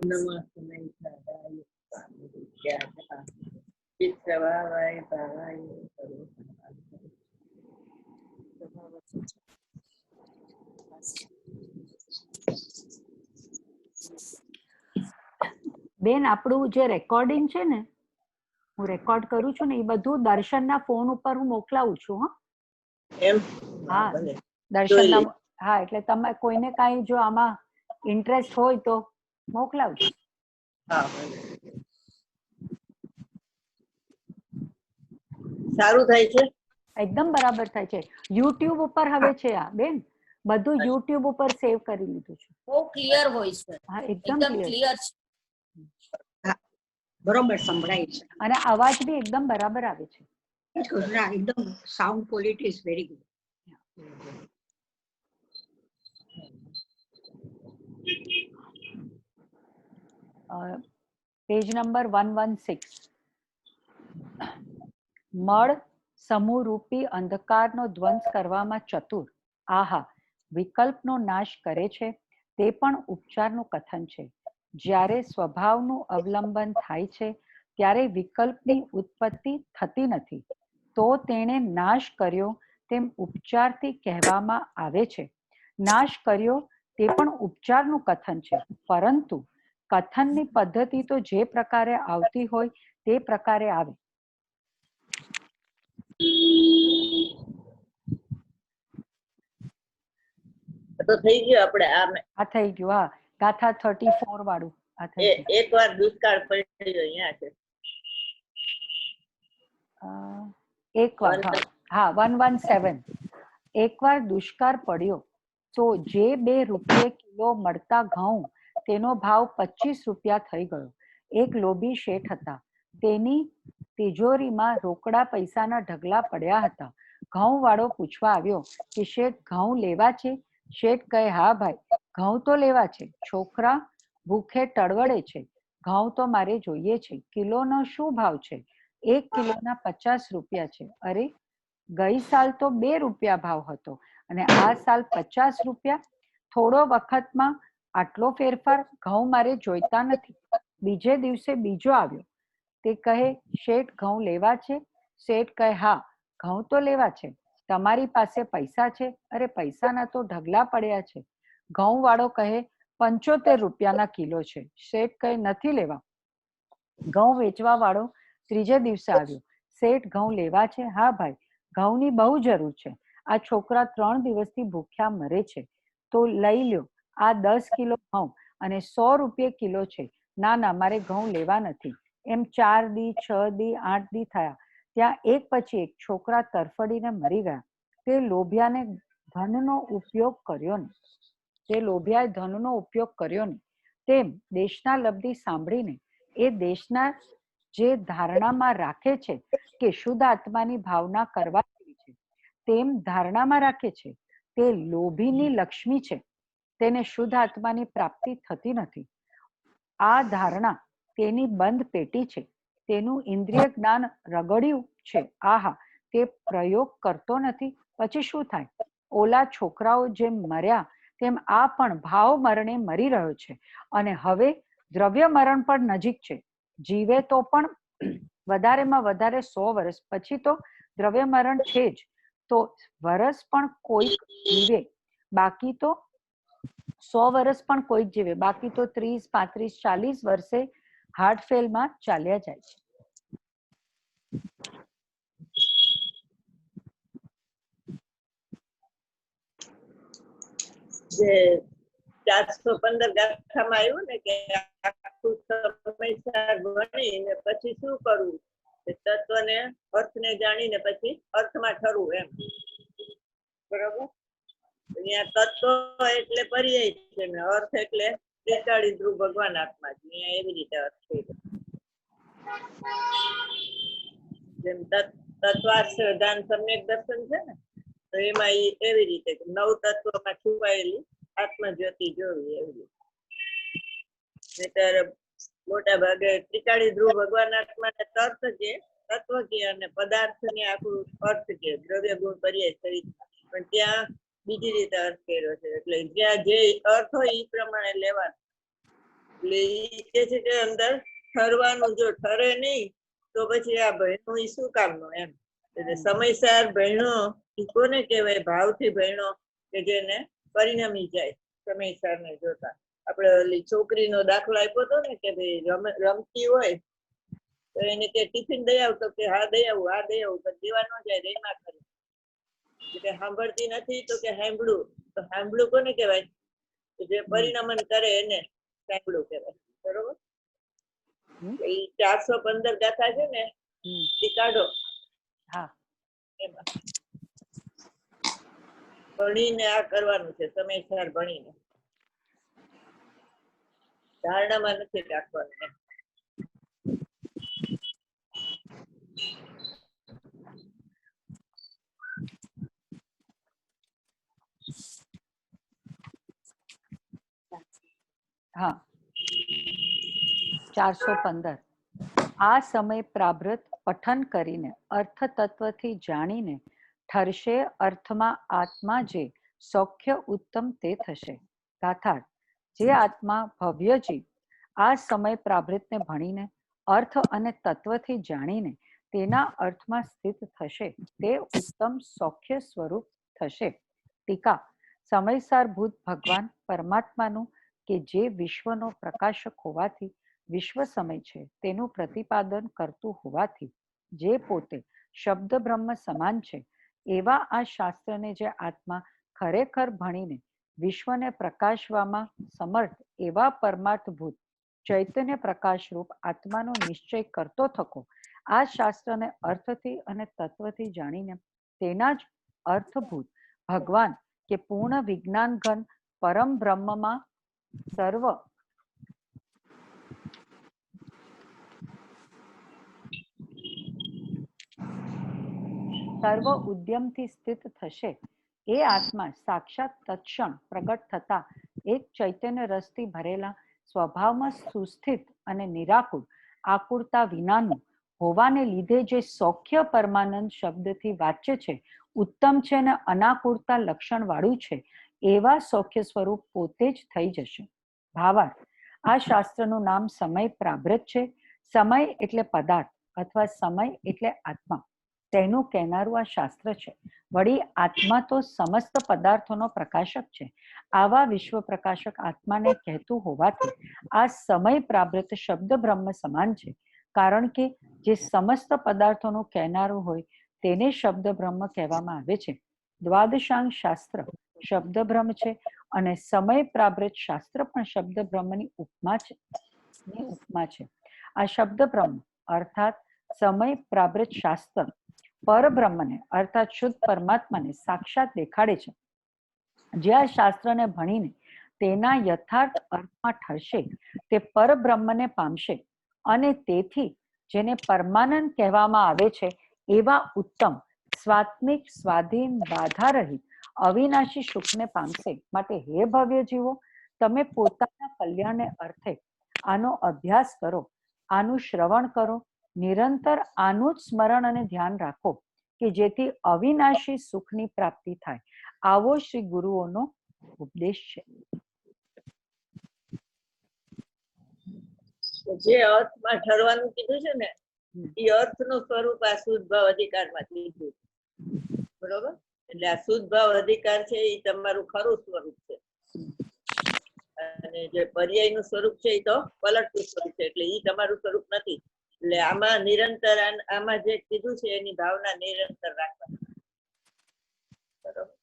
નમઃ સમય સાદાય ચિત્રવાય ભાવાય બેન, આપણું જે રેકોર્ડિંગ છે ને, હું રેકોર્ડ કરું છું ને, એ બધું દર્શનના ફોન ઉપર હું મોકલાવું છું. એમ? હા, દર્શનના. હા, એટલે તમે કોઈને કાંઈ જો આમાં ઇન્ટરેસ્ટ હોય તો મોકલાવજો. હા, સારું થાય છે, એકદમ બરાબર થાય છે. યુટ્યુબ ઉપર હવે છે આ બેન, બધું યુટ્યુબ ઉપર સેવ કરી લીધું છે. બહુ ક્લિયર હોય છે. હા, એકદમ ક્લિયર છે. બરોબર સંભળાય છે અને અવાજ બી એકદમ બરાબર આવે છે. એકદમ sound quality is very good. Page number 116. મળ સમૂહરૂપી અંધકારનો ધ્વંસ કરવામાં ચતુર. આહા, વિકલ્પનો નાશ કરે છે તે પણ ઉપચારનું કથન છે. જ્યારે સ્વભાવનું અવલંબન થાય છે ત્યારે વિકલ્પની ઉત્પત્તિ થતી નથી, તો તેણે નાશ કર્યો તેમ ઉપચારથી કહેવામાં આવે છે. નાશ કર્યો તે પણ ઉપચારનું કથન છે, પરંતુ કથનની પદ્ધતિ તો જે પ્રકારે આવતી હોય તે પ્રકારે આવે. તો થઈ ગયું આપણે આ થઈ ગયું. હા, ગાથા 34 વાળું આ થઈ ગયું. એકવાર દુષ્કાળ પડ્યો અહીંયા છે. એકવાર, હા, 117. એકવાર દુષ્કાળ પડ્યો તો જે 2 રૂપિયે કિલો મળતા ઘઉં તેનો ભાવ 25 રૂપિયા થઈ ગયો. એક લોભી શેઠ હતા, તેની તિજોરીમાં રોકડા પૈસાના ઢગલા પડ્યા હતા. ઘઉં વાળો પૂછવા આવ્યો કે શેઠ, ઘઉં લેવા છે? શેઠ કહે, હા ભાઈ, ઘઉં તો લેવા છે. છોકરા ભૂખે ટળવળે છે. ઘઉં તો મારે જોઈએ છે. કિલોનો શું ભાવ છે? 1 કિલોના 50 રૂપિયા છે. અરે, ગઈ સાલ તો 2 રૂપિયા ભાવ હતો અને આ સાલ 50 રૂપિયા. થોડો વખતમાં આટલો ફેરફાર? ઘઉં મારે જોઈતા નથી. બીજે દિવસે બીજો આવ્યો. તે કહે, શેઠ, ઘઉં લેવા છે? શેઠ કહે, હા, ઘઉં તો લેવા છે. તમારી પાસે પૈસા છે? અરે, પૈસાના તો ઢગલા પડ્યા છે. ઘઉં વાળો કહે, 75 રૂપિયાના કિલો છે. શેઠ કહે, નથી લેવા. ઘઉં વેચવા વાળો ત્રીજે દિવસે આવ્યો. શેઠ, ઘઉં લેવા છે? હા ભાઈ, ઘઉંની બહુ જરૂર છે. આ છોકરા 3 દિવસથી ભૂખ્યા મરે છે, તો લઈ લ્યો આ 10 કિલો ઘઉં અને 100 રૂપિયે કિલો છે. ના ના, મારે ઘઉં લેવા નથી. એમ 4 દી, 6 દી, 8 દી થયા. ત્યાં એક પછી એક છોકરા તરફડીને મરી ગયા. તે લોભિયાએ ધનનો ઉપયોગ કર્યો ને. તેમ દેશના લબ્ધી સાંભળીને એ દેશના જે ધારણામાં રાખે છે કે શુદ્ધ આત્માની ભાવના કરવા જેવી છે, તેમ ધારણામાં રાખે છે તે લોભીની લક્ષ્મી છે, તેને શુદ્ધ આત્માની પ્રાપ્તિ થતી નથી. આ ધારણા તેની બંધ પેટી છે. તેનું ઇન્દ્રિય જ્ઞાન રગડ્યું છે. આહા, તે પ્રયોગ કરતો નથી. પછી શું થાય? ઓલા છોકરાઓ જેમ મર્યા તેમ આ પણ ભાવ મરણે મરી રહ્યો છે અને હવે દ્રવ્ય મરણ પણ નજીક છે. જીવે તો પણ વધારેમાં વધારે 100 વર્ષ, પછી તો દ્રવ્ય મરણ છે જ. તો વર્ષ પણ કોઈક જીવે, બાકી તો 100 વર્ષ પણ કોઈક જીવે, બાકી તો 30, 35, 40 વર્ષે હાર્ટ ફેલમાં ચાલ્યા જાય છે. જે 415 ગાથામાં આવ્યું ને કે આખું સમયસાર ભણીને પછી શું કરવું, તત્વને અર્થને જાણીને પછી અર્થમાં ઠરવું, એમ બરોબર. અહીંયા તત્વ એટલે પર્યાય છે ને અર્થ એટલે ત્રિકાળી ધ્રુવ ભગવાન આત્મા છે. અહીંયા એવી રીતે અર્થ છે. જેમ તત્વાર્થદાન સમ્યક દર્શન છે ને, તો એમાં એવી રીતે 9 તત્વોમાં છુપાયેલી આત્મજ્યોતિ જોવી, એવી રીતે. નહીતર મોટા ભાગે ત્રિકાળી ધ્રુવ ભગવાન આત્માને તર્થ કે તત્વ કે અને પદાર્થ ને આખું અર્થ કે દ્રવ્ય ગુણ પર્યાય સહિત, પણ ત્યાં બીજી રીતે અર્થ કર્યો છે. એટલે જ્યાં જે અર્થ હોય એ પ્રમાણે લેવાનો. એટલે ઈ કે છે કે અંદર ઠરવાનું, જો ઠરે નહીં તો પછી આ ભણ્યું ઈ શું કામનું એમ. એટલે સમયસર ભણ્યો ઈ કોને કહેવાય? ભાવથી ભણ્યો કે જેને પરિણમી જાય સમયસર ને જોતા. આપણે ઓલી છોકરીનો દાખલો આપ્યો હતો ને કે ભાઈ રમતી હોય તો એને કે ટિફિન દઈ આવતો, કે હા દઈ આવું, હા દઈ આવું, પણ દેવા ન જાય, રેમાં કરે. એટલે સાંભળતી નથી તો કે સાંભળું. તો સાંભળું કોને કહેવાય? જે પરિણમન કરે એને સાંભળું કહેવાય. બરોબર? એ 415 ગાથા છે ને એ કાઢો. હા, એમાં ભણીને આ કરવાનું છે, સમયસર ભણીને. ધારણામાં નથી રાખવાનું એમ. હા, 415 આ સમય પ્રાભૃત પઠન કરીને અર્થ તત્વથી જાણીને ઠરશે અર્થમાં આત્મા જે સૌખ્ય ઉત્તમ તે થશે. ગાથાર્થ જે આત્મા ભવ્યજી આ સમય પ્રાભૃતને ભણીને અર્થ અને તત્વથી જાણીને તેના અર્થમાં સ્થિત થશે તે ઉત્તમ સૌખ્ય સ્વરૂપ થશે. ટીકા સમયસારભૂત ભગવાન પરમાત્માનું કે જે વિશ્વનો પ્રકાશક હોવાથી વિશ્વ સમય છે તેનું પ્રતિપાદન કરતું હોવાથી જે પોતે શબ્દ બ્રહ્મ સમાન છે એવા આ શાસ્ત્રને જે આત્મા ખરેખર ભણીને વિશ્વને પ્રકાશવામાં સમર્થ એવા પરમાર્થભૂત ચૈતન્ય પ્રકાશરૂપ આત્માનો નિશ્ચય કરતો થકો આ શાસ્ત્રને અર્થથી અને તત્વથી જાણીને તેના જ અર્થભૂત ભગવાન કે પૂર્ણ વિજ્ઞાન ઘન પરમ બ્રહ્મમાં સર્વ ઉદ્યમથી સ્થિત થશે એ આત્મા સાક્ષાત તત્ક્ષણ પ્રગટ થતા એક ચૈતન્ય રસથી ભરેલા સ્વભાવમાં સુસ્થિત અને નિરાકુળ આકુરતા વિનાનું હોવાને લીધે જે સૌખ્ય પરમાનંદ શબ્દથી વાચ્ય છે, ઉત્તમ છે અને અનાકુરતા લક્ષણ વાળું છે એવા સૌખ્ય સ્વરૂપ પોતે જ થઈ જશે. ભાવાર્થ આ શાસ્ત્રનું નામ સમય પ્રાભૃત છે. સમય એટલે પદાર્થ અથવા સમય એટલે આત્મા. તેનું કહેનારું આ શાસ્ત્ર છે. વળી આત્મા તો સમસ્ત પદાર્થોનો પ્રકાશક છે. આવા વિશ્વ પ્રકાશક આત્માને કહેતું હોવાથી આ સમય પ્રાભૃત શબ્દ બ્રહ્મ સમાન છે. કારણ કે જે સમસ્ત પદાર્થોનું કહેનારું હોય તેને શબ્દ બ્રહ્મ કહેવામાં આવે છે. દ્વાદશાંગ શાસ્ત્ર શબ્દ બ્રહ્મ છે અને સમય પ્રાભૃત શાસ્ત્ર પણ શબ્દ બ્રહ્મની ઉપમા છે. આ શબ્દ બ્રહ્મ અર્થાત સમય પ્રાભૃત શાસ્ત્ર પરબ્રહ્મને અર્થાત શુદ્ધ પરમાત્માને સાક્ષાત દેખાડે છે. જે આ શાસ્ત્રને ભણીને તેના યથાર્થ અર્થમાં ઠરશે તે પરબ્રહ્મને પામશે અને તેથી જેને પરમાનંદ કહેવામાં આવે છે એવા ઉત્તમ સ્વાત્મિક સ્વાધીન બાધારહિત અવિનાશી સુખને પામશે. માટે હે ભવ્ય જીવો, તમે પોતાના કલ્યાણને અર્થે આનો અભ્યાસ કરો, આનું શ્રવણ કરો, નિરંતર આનું જ સ્મરણ અને ધ્યાન રાખો કે જેથી અવિનાશી સુખની પ્રાપ્તિ થાય. આવો શ્રી ગુરુઓનો ઉપદેશ છે. જે અર્થમાં ઠરવાનું કીધું છે ને એ અર્થનું સ્વરૂપ આ શુદ્ધ ભાવ અધિકારમાં કીધું. બરોબર? એટલે આ શુદ્ધ ભાવ અધિકાર છે એ તમારું ખરું સ્વરૂપ છે અને જે પર્યાયનું સ્વરૂપ છે એ તો પલટતું સ્વરૂપ છે. એટલે એ તમારું સ્વરૂપ નથી. એટલે આમાં નિરંતર આમાં જે કીધું છે એની ભાવના નિરંતર રાખવાની. બરોબર?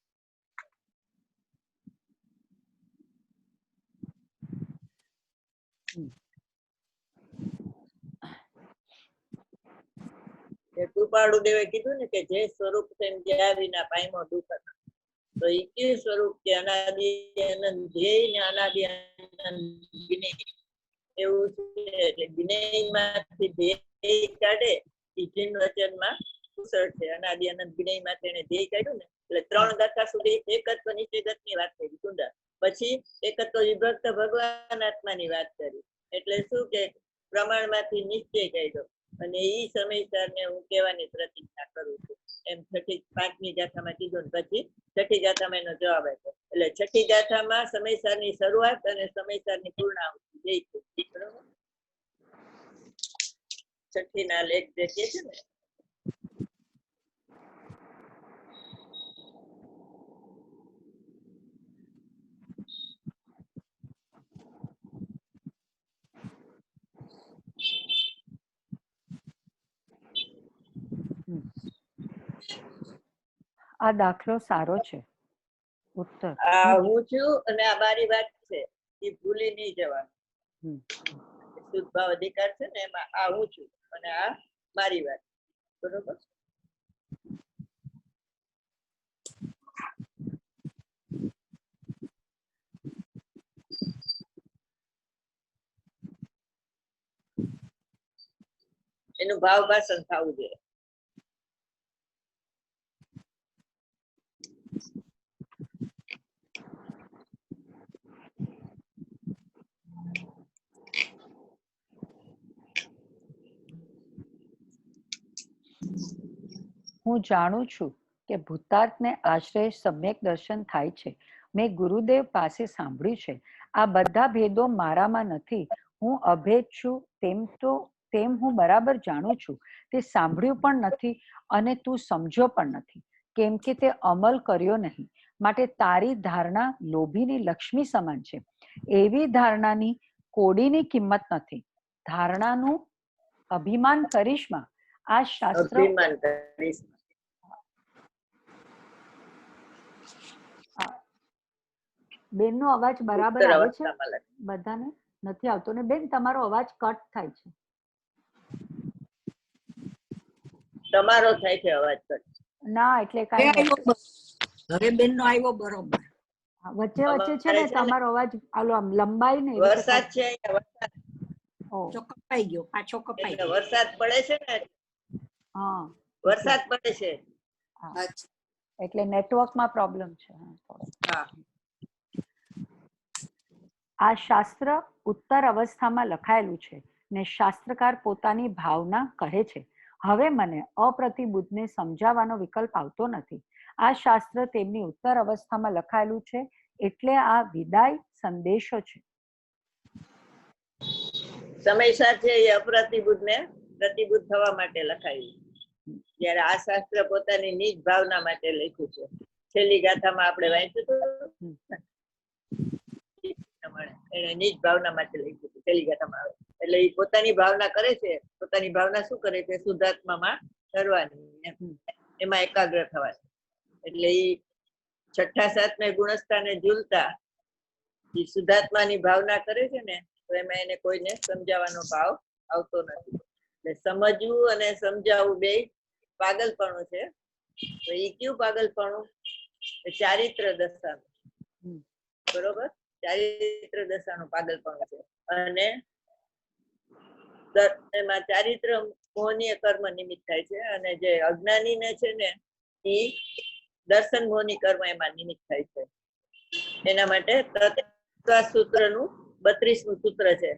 કૃપાળુ દેવે કીધું ને કે જે સ્વરૂપ છે જ્યાં વિના પામ્યો દુઃખ. તો એ કેવું સ્વરૂપ કે અનાદિ અનંત ધ્યેય ને અનાદિ અનંત વિનય એવું છે. એટલે વિનયમાંથી ધ્યેય કાઢે એ જીન વચનમાં કુશળ છે. અનાદિ અનંત વિનયમાં તેને ધ્યેય કાઢ્યું ને એટલે 3 ગાથા સુધી એકત્વ નિશ્ચયગતની વાત કરી કુંડા. પછી એકત્વ વિભક્ત ભગવાન આત્માની વાત કરી. એટલે શું કે પ્રમાણમાંથી નિશ્ચય કાઢ્યો અને એ સમયસર ને હું કહેવાની પ્રતિજ્ઞા કરું છું એમ 5મી ગાથામાં કીધું ને પછી 6ઠી ગાથામાં એનો જવાબ આપ્યો. એટલે 6ઠી ગાથામાં સમયસરની શરૂઆત અને સમયસરની પૂર્ણાહુતિ બે છે. છઠ્ઠી ના લેખ જે કે છે ને આ દાખલો સારો છે. ઉત્તર આ હું છું અને આ મારી વાત છે એ ભૂલી નહીં જવાનું. હમ. શુદ્ધ ભાવ અધિકાર છે ને એમાં આ હું છું અને આ મારી વાત. બરોબર. એનું ભાવ ભાષણ થવું જોઈએ. હું જાણું છું કે ભૂતાર્થને આશ્રય સમ્યક દર્શન થાય છે. મેં ગુરુદેવ પાસે સાંભળ્યું છે આ બધા ભેદો મારામાં નથી. હું અભેદ છું તેમ હું બરાબર જાણું છું. તે સાંભળ્યું પણ નથી અને તું સમજ્યો પણ નથી કેમ કે તે અમલ કર્યો નહીં. માટે તારી ધારણા લોભીની લક્ષ્મી સમાન છે. એવી ધારણાની કોડીની કિંમત નથી. ધારણાનું અભિમાન કરીશમાં આ શાસ્ત્ર અભિમાન કરીશ. બેનનો અવાજ બરાબર ઉત્તર આવે છે અવસ્થામાં લખે. બધાને નથી આવતો ને બેન તમારો અવાજ કટ થાય છે. તમારો થાય છે અવાજ કટ. ના એટલે કાંઈ નથી. હવે બેન નો આવ્યો બરોબર. વચ્ચે વચ્ચે છે ને અમારે છે ને તમારો અવાજ આલો આમ લંબાઈ ને એવી રીતે વરસાદ કટ- છે અહીંયા વરસાદ ઓહ, પાછો કપાઈ ગયો, પાછો કપાઈ એટલે ગયો. વરસાદ પડે છે ને હા વરસાદ પડે છે. અચ્છા. એટલે નેટવર્કમાં પ્રોબ્લેમ છે. હા, થોડો. હા આ શાસ્ત્ર ઉત્તર અવસ્થામાં લખાયેલું છે ને શાસ્ત્રકાર પોતાની ભાવના કહે છે. હવે મને અપ્રતિબુદ્ધને સમજાવવાનો વિકલ્પ આવતો નથી. આ શાસ્ત્ર તેમની ઉત્તર અવસ્થામાં લખાયેલું છે એટલે આ વિદાય સંદેશો છે. સમયસર છે એ અપ્રતિબુદ્ધ ને પ્રતિબુદ્ધ થવા માટે લખાયું. જ્યારે આ શાસ્ત્ર પોતાની નિજ ભાવના માટે લખ્યું છે. છેલ્લી ગાથામાં આપણે વાંચ્યું હતું એને નિજ ભાવના માટે લખ્યું હતું. છેલ્લી ગાથામાં આવે એટલે એ પોતાની ભાવના કરે છે. પોતાની ભાવના શું કરે છે? શુદ્ધાત્મામાં કરવાની, એમાં એકાગ્ર થવાની. એટલે એ છઠ્ઠા સાતમે ગુણસ્થાને ઝૂલતા એ શુદ્ધાત્માની ભાવના કરે છે ને તો એમાં એને કોઈને સમજાવવાનો ભાવ આવતો નથી. એટલે સમજવું અને સમજાવવું બે પાગલપણું છે. તો એ કયું પાગલપણું? ચારિત્ર દશાનું. બરોબર, ચારિત્ર દશાનું પાગલપણું છે. અને એમાં ચારિત્ર મોહનીય કર્મ નિમિત્ત થાય છે અને જે અજ્ઞાનીને છે ને એ દર્શન મોહની કર્મ એમાં નિમિત્ત થાય છે. એના માટે સૂત્રનું 32મું સૂત્ર છે.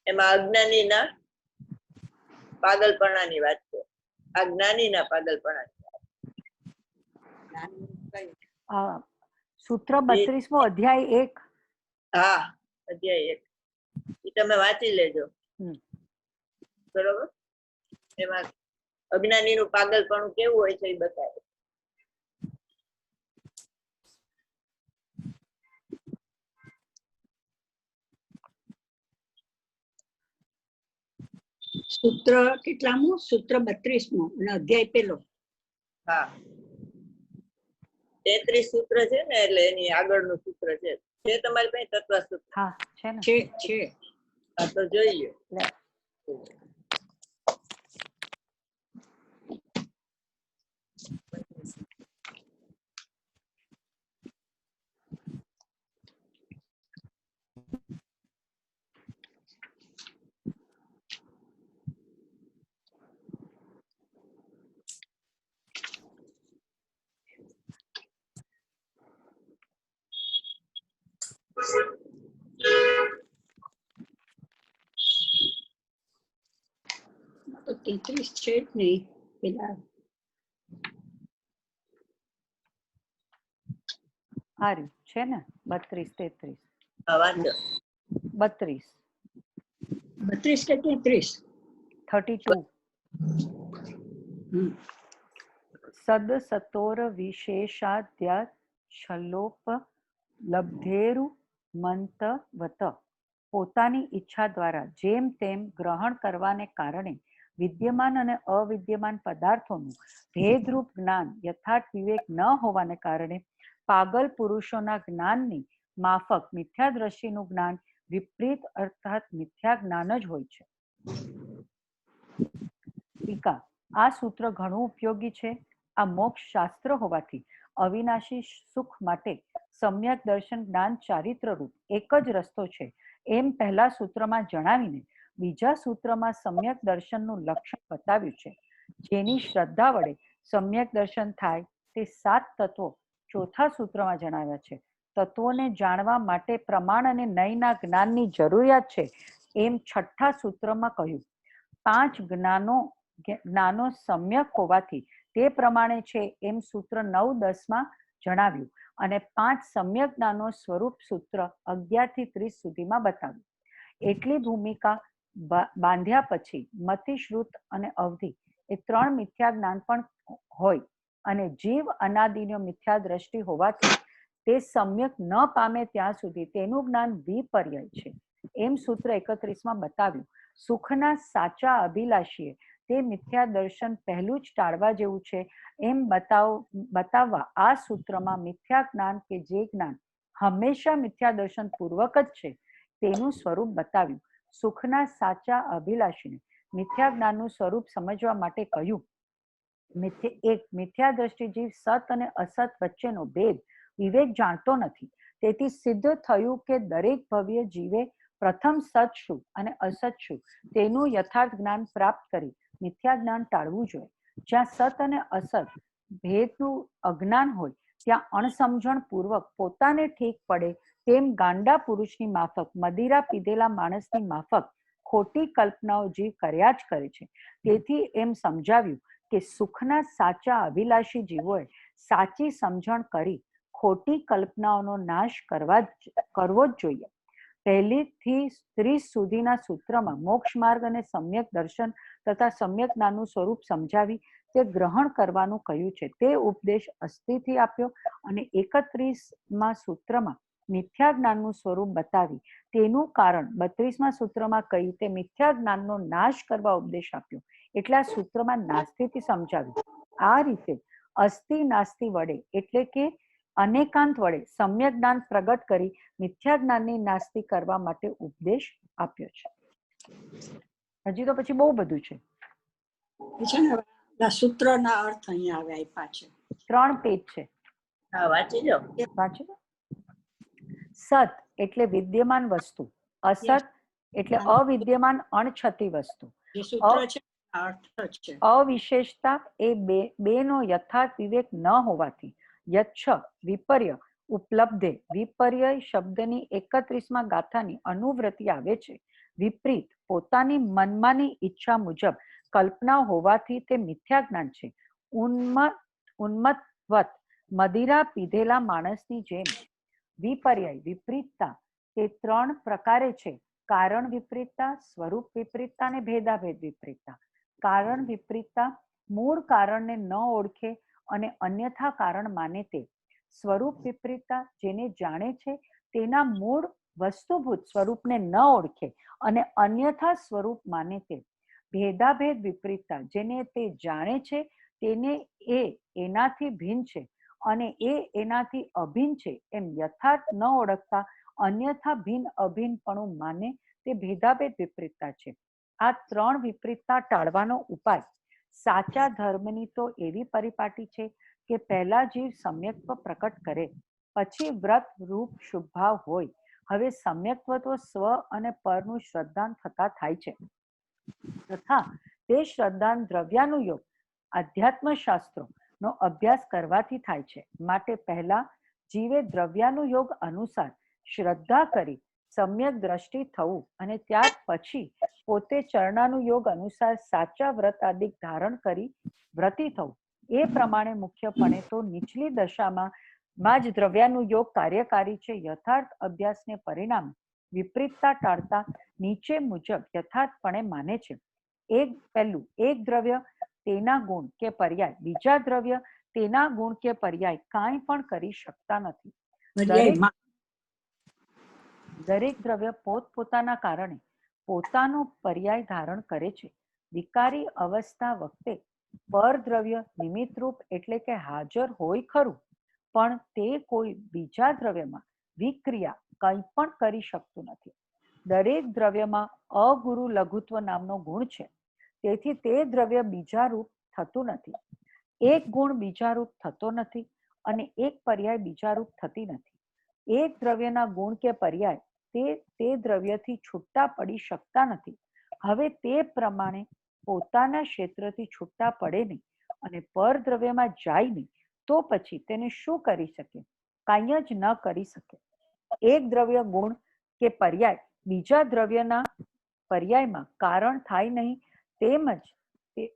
એમાં અજ્ઞાનીના પાગલપણાની વાત છે. આ જ્ઞાનીના પાગલપણાની વાત. સૂત્ર 32મો અધ્યાય 1. હા, અધ્યાય 1 એ તમે વાંચી લેજો. બરોબર. એમાં અજ્ઞાનીનું પાગલપણું કેવું હોય છે એ બતાવે. સૂત્ર કેટલામું? સૂત્ર 32મું અને અધ્યાય પહેલો. હા, 33 સૂત્ર છે ને એટલે એની આગળનું સૂત્ર છે. તમારી પાસે તત્વ સૂત્ર? હા છે ને. છે. હા તો જોઈએ. તો 33 છે જ નહીં પેલા. હારી છે ને 32 33. હા વાંચો. 32 32 કે 33? 32. હમ. સદ સતોર વિશેષાદ્ય છલોપ લબ્ધેરુ મંતવત. પોતાની ઈચ્છા દ્વારા જેમ તેમ ગ્રહણ કરવાને કારણે વિદ્યમાન અને અવિદ્યમાન પદાર્થોનું ભેદરૂપ જ્ઞાન યથાર્થ વિવેક ન હોવાને કારણે પાગલ પુરુષોના જ્ઞાનની માફક મિથ્યા દ્રષ્ટિનું જ્ઞાન વિપરીત અર્થાત મિથ્યા જ્ઞાન જ હોય છે. ટીકા. આ સૂત્ર ઘણું ઉપયોગી છે. આ મોક્ષ શાસ્ત્ર હોવાથી અવિનાશી સુખ માટે સમ્યક દર્શન જ્ઞાન ચારિત્ર રૂપ એક જ રસ્તો છે એમ પહેલા સૂત્રમાં જણાવીને બીજા સૂત્રમાં સમ્યક દર્શનનું લક્ષણ બતાવ્યું છે. જેની શ્રદ્ધા વડે સમ્યક દર્શન થાય તે 7 તત્વો ચોથા સૂત્રમાં જણાવ્યા છે. તત્વોને જાણવા માટે પ્રમાણ અને નયના જ્ઞાનની જરૂરિયાત છે એમ છઠ્ઠા સૂત્રમાં કહ્યું. 5 જ્ઞાનો સમ્યક હોવાથી તે પ્રમાણે છે એમ સૂત્ર 9-10માં જણાવ્યું અને 5 સમ્યક જ્ઞાનો સ્વરૂપ સૂત્ર 11 થી 30 સુધીમાં બતાવ્યું. એટલી ભૂમિકા બાંધ્યા પછી મતિ, શ્રુત અને અવધિ એ 3 મિથ્યા જ્ઞાન પણ હોય અને જીવ અનાદિનો મિથ્યા દ્રષ્ટિ હોવાથી તે સમ્યક ન પામે ત્યાં સુધી તેનું જ્ઞાન વિપર્યય છે એમ સૂત્ર 31માં બતાવ્યું. સુખના સાચા અભિલાષીએ તે મિથ્યા દર્શન પહેલું જ ટાળવા જેવું છે એમ બતાવવા આ સૂત્રમાં મિથ્યા જ્ઞાન કે જે જ્ઞાન હંમેશા મિથ્યા દર્શન પૂર્વક જ છે તેનું સ્વરૂપ બતાવ્યું. સુખના સાચા અભિલાષીને મિથ્યા જ્ઞાનનું સ્વરૂપ સમજવા માટે કહ્યું. મિથ્યા દ્રષ્ટિ જીવ સત અને અસત વચ્ચેનો ભેદ વિવેક જાણતો નથી. તેથી સિદ્ધ થયું કે દરેક ભવ્ય જીવે પ્રથમ સત શું અને અસત શું તેનું યથાર્થ જ્ઞાન પ્રાપ્ત કરી મિથ્યા જ્ઞાન ટાળવું જોઈએ. જ્યાં સત અને અસત ભેદનું અજ્ઞાન હોય ત્યાં અણસમજણ પૂર્વક પોતાને ઠીક પડે તેમ ગાંડા પુરુષની માફક, મદિરા પીધેલા માણસની માફક ખોટી કલ્પનાઓ જીવ કર્યા જ કરે છે. તેથી એમ સમજાવ્યું કે સુખના સાચા અભિલાષી જીવોએ સાચી સમજણ કરી ખોટી કલ્પનાઓનો નાશ કરવો જ જોઈએ. 1 થી 30 સુધીના સૂત્રમાં મોક્ષ માર્ગ અને સમ્યક દર્શન તથા સમ્યક જ્ઞાનનું સ્વરૂપ સમજાવી તે ગ્રહણ કરવાનું કહ્યું છે તે ઉપદેશ અસ્થિથી આપ્યો અને 31માં સૂત્રમાં મિથ્યા જ્ઞાનનું સ્વરૂપ બતાવી તેનું કારણ 32માં સૂત્રમાં કહી તે મિથ્યા જ્ઞાનનો નાશ કરવા ઉપદેશ આપ્યો એટલે આ સૂત્રમાં નાસ્તિથી સમજાવ્યું. આ રીતે અસ્થિ નાસ્તિ વડે એટલે કે અનેકાંત વડે સમ્યક જ્ઞાન પ્રગટ કરી મિથ્યા જ્ઞાનની નાસ્તિ કરવા માટે ઉપદેશ આપ્યો છે. હજી તો પછી બહુ બધું છે. સૂત્રના અર્થ અહીંયા આવે આપ્યા છે. 3 પેજ છે. હા, વાંચી લો. વાંચી લો. સત એટલે વિદ્યમાન વસ્તુ, અસત એટલે અવિદ્યમાન અણછતી વસ્તુ, જે સૂત્ર છે અર્થ છે. અવિશેષતા એ બેનો યથાર્થ વિવેક ન હોવાથી યચ્છ વિપર્ય ઉપલબ્ધે વિપર્ય શબ્દની 31માં ગાથાની અનુવૃત્તિ આવે છે. વિપરીત પોતાની મનમાની ઈચ્છા મુજબ કલ્પના હોવાથી તે મિથ્યા જ્ઞાન છે. ઉન્મત્વત મદિરા પીધેલા માણસની જેમ વિપર્ય વિપરીતતા તે 3 પ્રકારે છે. કારણ વિપરીતતા, સ્વરૂપ વિપરીતતા અને ભેદાભેદ વિપરીતતા. કારણ વિપરીતતા મૂળ કારણને ન ઓળખે અને અન્યથા કારણ માને તે. સ્વરૂપ વિપરીતતા જેને જાણે છે તેના મૂળ વસ્તુભૂત સ્વરૂપને ન ઓળખે અને અન્યથા સ્વરૂપ માને તે. ભેદાભેદ વિપરીતતા જેને તે જાણે છે તેને એ એનાથી ભિન્ન છે અને એ એનાથી અભિન્ન છે એમ યથાર્થ ન ઓળખતા અન્યથા ભિન્ન અભિન્નપણું માને તે ભેદાભેદ વિપરીતતા છે. આ 3 વિપરીતતા ટાળવાનો ઉપાય સાચા ધર્મની તો એવી પરિપાટી છે કે પહેલા જીવ સમ્યક્ત્વ પ્રકટ કરે પછી વ્રત રૂપ શુભ ભાવ હોય. હવે સમ્યક્ત્વ તો સ્વ અને પરનું શ્રદ્ધાન થતા થાય છે તથા તે શ્રદ્ધાન દ્રવ્યાનુયોગ અધ્યાત્મ શાસ્ત્રોનો અભ્યાસ કરવાથી થાય છે. માટે પહેલા જીવે દ્રવ્યાનુયોગ અનુસાર શ્રદ્ધા કરી સમ્યક દ્રષ્ટિ થવું અને ત્યાર પછી પોતે ચરણાનુયોગ અનુસાર સાચા વ્રત આદિ ધારણ કરી વ્રતી થવું. એ પ્રમાણે મુખ્યપણે તો નીચલી દશામાં જ દ્રવ્યાનુયોગ કાર્યકારી છે. યથાર્થ અભ્યાસને પરિણામે વિપરીતતા ટાળતા નીચે મુજબ યથાર્થપણે માને છે. પહેલું, એક દ્રવ્ય તેના ગુણ કે પર્યાય બીજા દ્રવ્ય તેના ગુણ કે પર્યાય કાંઈ પણ કરી શકતા નથી. પર્યાયમાં દરેક દ્રવ્ય પોતપોતાના કારણે પોતાનો પર્યાય ધારણ કરે છે. વિકારી અવસ્થા વખતે પરદ્રવ્ય નિમિત્તરૂપ એટલે કે હાજર હોય ખરું, પણ તે કોઈ બીજા દ્રવ્યમાં વિક્રિયા કંઈ પણ કરી શકતું નથી. દરેક દ્રવ્યમાં અગુરુ લઘુત્વ નામનો ગુણ છે, તેથી તે દ્રવ્ય બીજારૂપ થતું નથી. એક ગુણ બીજારૂપ થતો નથી અને એક પર્યાય બીજારૂપ થતી નથી. એક દ્રવ્યના ગુણ કે પર્યાય તે દ્રવ્યથી છૂટા પડી શકતા નથી. હવે તે પ્રમાણે પોતાના ક્ષેત્રથી છૂટા પડે નહીં અને પરદ્રવ્યમાં જાય નહીં તો પછી તેને શું કરી શકે? કાંઈ જ ન કરી શકે. એક દ્રવ્ય ગુણ કે પર્યાય બીજા દ્રવ્યના પર્યાયમાં કારણ થાય નહીં,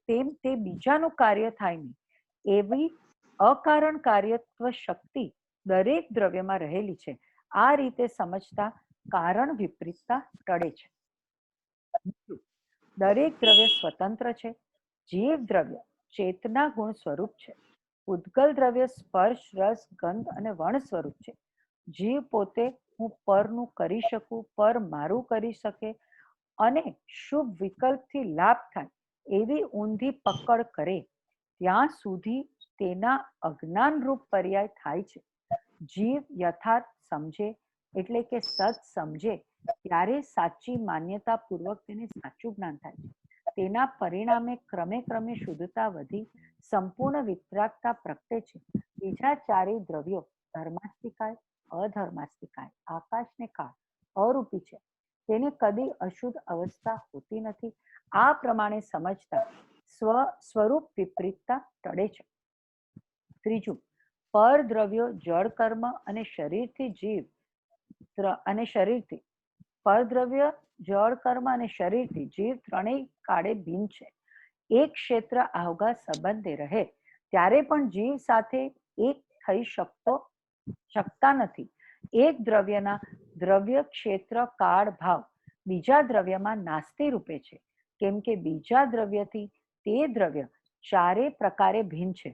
તેમ તે બીજાનું કાર્ય થાય નહીં. એવી અકારણ કાર્યત્વ શક્તિ દરેક દ્રવ્યમાં રહેલી છે. આ રીતે સમજતા કારણ વિપરીતતા ટળે છે. દરેક દ્રવ્ય સ્વતંત્ર છે. જીવ દ્રવ્ય ચેતના ગુણ સ્વરૂપ છે. ઉદ્ગલ દ્રવ્ય સ્પર્શ, રસ, ગંધ અને વર્ણ સ્વરૂપ છે. જીવ પોતે હું પરનું કરી શકું, પર મારું કરી શકે અને શુભ વિકલ્પથી લાભ થાય એવી ઊંધી પકડ કરે ત્યાં સુધી તેના અજ્ઞાનરૂપ પર્યાય થાય છે. જીવ યથાર્થ સમજે એટલે કે સત સમજે ત્યારે સાચી માન્યતા પૂર્વક તેને સાચું જ્ઞાન થાય છે. તેના પરિણામે ક્રમે ક્રમે શુદ્ધતા વધી સંપૂર્ણ વિતરાગતા પ્રગટે છે. બીજા ચારેય દ્રવ્યો ધર્માસ્તિકાય, અધર્માસ્તિકાય, આકાશ ને કાળ અરૂપી છે. તેને કદી અશુદ્ધ અવસ્થા હોતી નથી. આ પ્રમાણે સમજતા સ્વરૂપ વિપરીતતા ટળે છે. ત્રીજું, પરદ્રવ્યો જળ કર્મ અને શરીરથી જીવ અને શરીરથી પરદ્રવ્ય જળ કર્મ અને શરીરથી જીવ ત્રણેય કાળે ભિન્ન છે. એક ક્ષેત્ર આવગા સંબંધે રહે ત્યારે પણ જીવ સાથે એક થઈ શકતા નથી. એક દ્રવ્યના દ્રવ્ય ક્ષેત્ર કાળ ભાવ બીજા દ્રવ્યમાં નાસ્તિ રૂપે છે, કેમ કે બીજા દ્રવ્યથી તે દ્રવ્ય ચારે પ્રકારે ભિન્ન છે.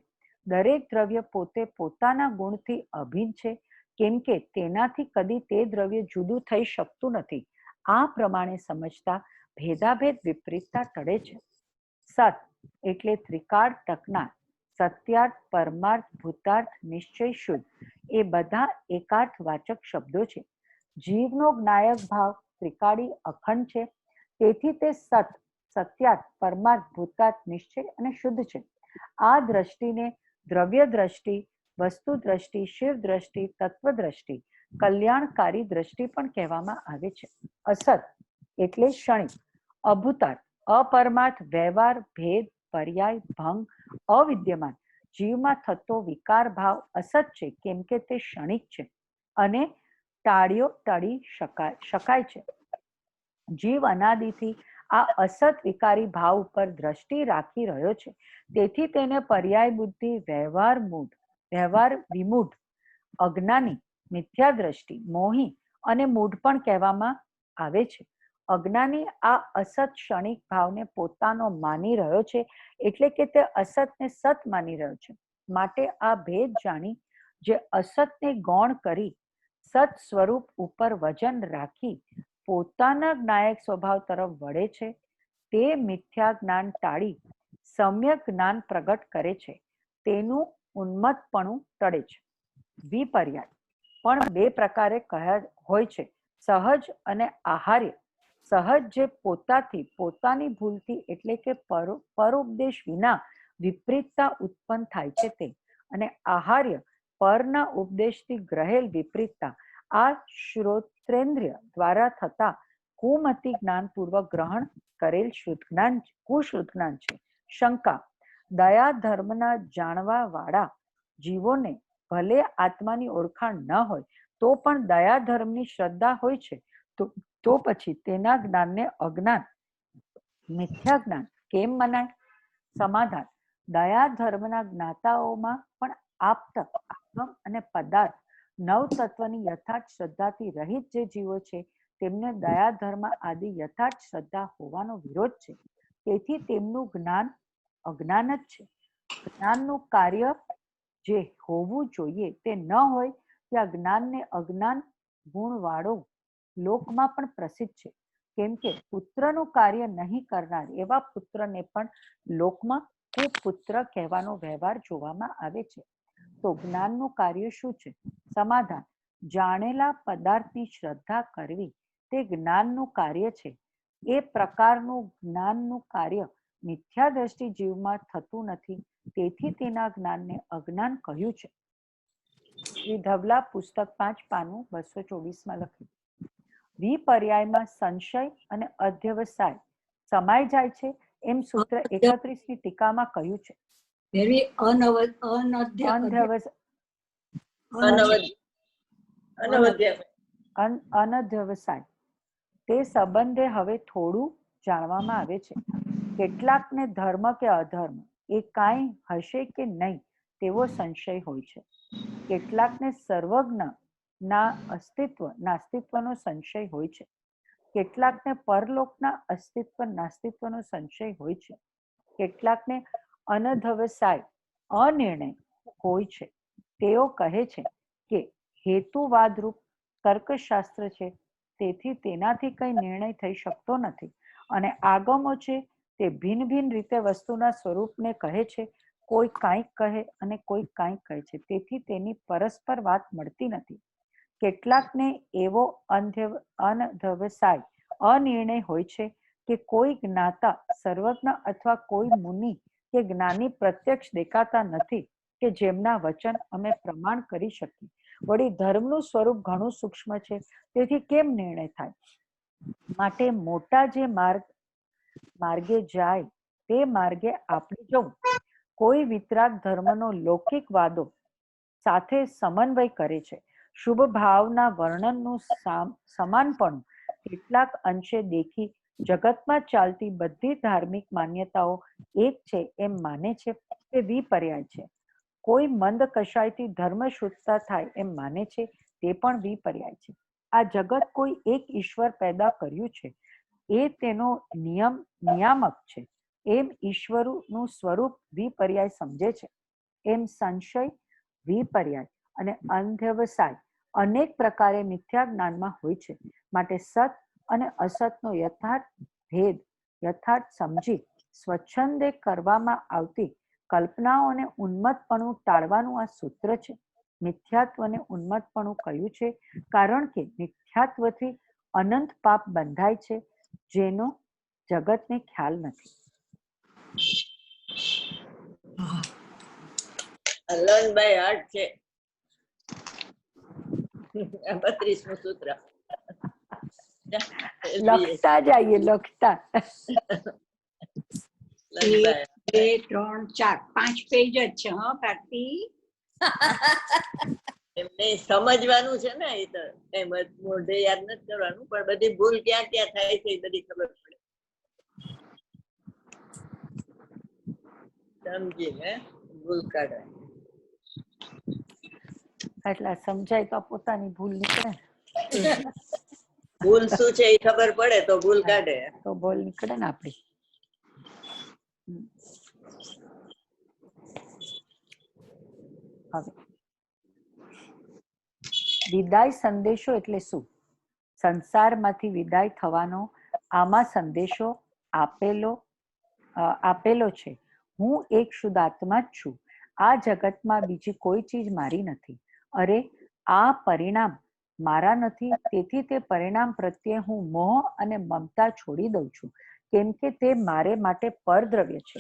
દરેક દ્રવ્ય પોતે પોતાના ગુણથી અભિન્ન છે, કેમ કે તેનાથી કદી તે દ્રવ્ય જુદું થઈ શકતું નથી. આ પ્રમાણે સમજતા ભેદાભેદ વિપરીતતા ટળે છે. સત એટલે ત્રિકાળ ટકનાર, સત્યાર્થ, પરમાર્થ, ભૂતાર્થ, નિશ્ચય, શુદ્ધ એ બધા એકાર્થ વાચક શબ્દો છે. જીવનો જ્ઞાયક ભાવ ત્રિકાળી અખંડ છે, તેથી તે સત્યાર્થ, પરમાર્થ, ભૂતાર્થ, નિશ્ચય અને શુદ્ધ છે. આ દ્રષ્ટિને દ્રવ્ય દ્રષ્ટિ, વસ્તુ દ્રષ્ટિ, શિવ દ્રષ્ટિ, તત્વ દ્રષ્ટિ, કલ્યાણકારી દ્રષ્ટિ પણ કહેવામાં આવે છે. અસત એટલે ક્ષણિક, અભૂતાર્થ, અપરમાર્થ, વ્યવહાર, ભેદ, પર્યાય, ભંગ, અવિદ્યમાન જીવમાં થતો વિકાર ભાવ અસત છે, કેમ કે તે ક્ષણિક છે અને ટાળી શકાય છે. જીવ અનાદિથી આ અસત વિકારી ભાવ ઉપર દ્રષ્ટિ રાખી રહ્યો છે, તેથી તેને પર્યાય બુદ્ધિ, વ્યવહાર વિમૂઢ, અજ્ઞાની, મિથ્યા દ્રષ્ટિ, મોહી અને મૂઢ પણ કહેવામાં આવે છે. અજ્ઞાની આ અસત ક્ષણિક ભાવને પોતાનો માની રહ્યો છે, એટલે કે તે અસતને સત માની રહ્યો છે. માટે આ ભેદ જાણી જે અસતને ગૌણ કરી સત સ્વરૂપ ઉપર વજન રાખી પોતાના જ્ઞાયક સ્વભાવ તરફ વળે છે, તે મિથ્યા જ્ઞાન ટાળી સમ્યક જ્ઞાન પ્રગટ કરે છે. તેનું ઉન્મત્તપણું ટળે છે. વિપર્યાય પણ બે પ્રકારે હોય છે, સહજ અને આહાર્ય. સહજ જે પોતાની ભૂલથી એટલે કે પરોપદેશ વિના વિપરીતતા ઉત્પન્ન થાય છે તે, અને આહાર્ય પરના ઉપદેશથી ગ્રહેલ વિપરીતતા. આ શ્રોત્રેન્દ્રિય દ્વારા થતા કુમતિ જ્ઞાનપૂર્વક ગ્રહણ કરેલ કુશુદ્ધ જ્ઞાન છે. શંકા, દયા ધર્મના જાણવા વાળા જીવોને ભલે આત્માની ઓળખાણ ન હોય તો પણ દયા ધર્મની શ્રદ્ધા હોય છે, તો પછી તેના જ્ઞાનને અજ્ઞાન, મિથ્યા જ્ઞાન કેમ મનાય? સમાધાન, દયા ધર્મના જ્ઞાતાઓમાં પણ આપ્ત, આગમ અને પદાર્થ નવ તત્વની યથાર્થ શ્રદ્ધાથી રહિત જે જીવો છે તેમને દયા ધર્મ આદિ યથાર્થ શ્રદ્ધા હોવાનો વિરોધ છે. તેથી તેમનું જ્ઞાન અજ્ઞાન જ છે. જ્ઞાનનું કાર્ય જે હોવું જોઈએ તે ન હોય ત્યાં જ્ઞાનને અજ્ઞાન ગુણવાળો લોકમાં પણ પ્રસિદ્ધ છે. કેમ કે પુત્રનું કાર્ય નહીં કરનાર એવા પુત્રને પણ લોકમાં કુપુત્ર કહેવાનો વ્યવહાર જોવામાં આવે છે. તો જ્ઞાનનું કાર્ય શું છે? સમાધાન: જાણેલા પદાર્થની શ્રદ્ધા કરવી તે જ્ઞાનનું કાર્ય છે. એ પ્રકારનું જ્ઞાનનું કાર્ય મિથ્યા દ્રષ્ટિ જીવમાં થતું નથી, તેથી તેના જ્ઞાનને અજ્ઞાન કહ્યું છે. શ્રી ધવલા પુસ્તક 5 પાનું 224 લખ્યું. વિપર્યાયમાં સંશય અને અધ્યવસાય સમાઈ જાય છે એમ સૂત્ર 31 ની ટીકામાં કહ્યું છે. Very અનધ્યવસાય તે સંબંધે હવે થોડું જાણવામાં આવે છે. કેટલાકને ધર્મ કે અધર્મ એ કાંઈ હશે કે નહીં તેવો સંશય હોય છે. કેટલાકને સર્વજ્ઞ ના નાસ્તિત્વનો સંશય હોય છે. કેટલાકને પરલોકના અસ્તિત્વ નાસ્તિત્વનો સંશય હોય છે. કેટલાકને અનધ્યવસાય અનિર્ણય હોય છે. તેઓ કહે છે કે હેતુવાદરૂપ તર્કશાસ્ત્ર છે, તેથી તેનાથી કંઈ નિર્ણય થઈ શકતો નથી, અને આગમો છે તે ભિન્ન ભિન્ન રીતે વસ્તુના સ્વરૂપને કહે છે. કોઈ કાંઈક કહે અને કોઈ કાંઈક કહે છે, તેથી તેની પરસ્પર વાત મળતી નથી. કેટલાકને એવો અનધ્યવસાય અનિર્ણય હોય છે કે કોઈ જ્ઞાતા સર્વજ્ઞ અથવા કોઈ મુનિ કે જ્ઞાની પ્રત્યક્ષ દેખાતા નથી કે જેમના વચન અમે પ્રમાણ કરી શકીએ. વળી ધર્મનું સ્વરૂપ ઘણું સૂક્ષ્મ છે, તેથી કેમ નિર્ણય થાય? માટે મોટા જે માર્ગે જાય તે માર્ગે આપણે જવું. કોઈ વિતરાગ ધર્મનો લૌકિક વાદો સાથે સમન્વય કરે છે. શુભ ભાવના વર્ણનનું સમાનપણું કેટલાક અંશે દેખી જગતમાં ચાલતી બધી ધાર્મિક માન્યતાઓ એક છે એમ માને છે તે વિપર્યાય છે. કોઈ મંદ કશાયથી ધર્મ શુદ્ધતા થાય એમ માને છે તે પણ વિપર્યાય છે. આ જગત કોઈ એક ઈશ્વર પેદા કર્યું છે એ તેનો નિયામક છે એમ ઈશ્વરનું સ્વરૂપ વિપર્યાય સમજે છે. એમ સંશય, વિપર્યાય અને અનધ્યવસાય અનેક પ્રકારે મિથ્યા જ્ઞાનમાં હોય છે. માટે સત અને અસતનો યથાર્થ સમજી સ્વચ્છંદે કરવામાં આવતી કલ્પનાઓને ઉન્મત્તપણું ટાળવાનું આ સૂત્ર છે. મિથ્યાત્વને ઉન્મત્તપણું કહ્યું છે કારણ કે મિથ્યાત્વથી અનંત પાપ બંધાય છે જેનો જગતને ખ્યાલ નથી. લર્ન બાય હાર્ટ છે 32મું સૂત્ર. લખતા જઈએ લખતા. 1, 2, 3, 4 5 પેજ જ છે. હા ભારતી, એમને સમજવાનું છે ને, એ તો કઈ મોઢે યાદ નથી કરવાનું, પણ બધી ભૂલ ક્યાં ક્યાં થાય છે એ બધી ખબર પડે. સમજીને ભૂલ કાઢવાની. એટલે સમજાય તો પોતાની ભૂલ નીકળે. ભૂલ શું છે એ ખબર પડે તો ભૂલ કાઢે. તો ભૂલ નીકળે ને આપડી. હવે વિદાય સંદેશો એટલે શું? સંસારમાંથી વિદાય થવાનો આમાં સંદેશો આપેલો છે. હું એક શુદ્ધ આત્મા જ છું. આ જગતમાં બીજી કોઈ ચીજ મારી નથી. અરે આ પરિણામ મારા નથી, તેથી તે પરિણામ પ્રત્યે હું મોહ અને મમતા છોડી દઉં છું, કેમ કે તે મારે માટે પરદ્રવ્ય છે.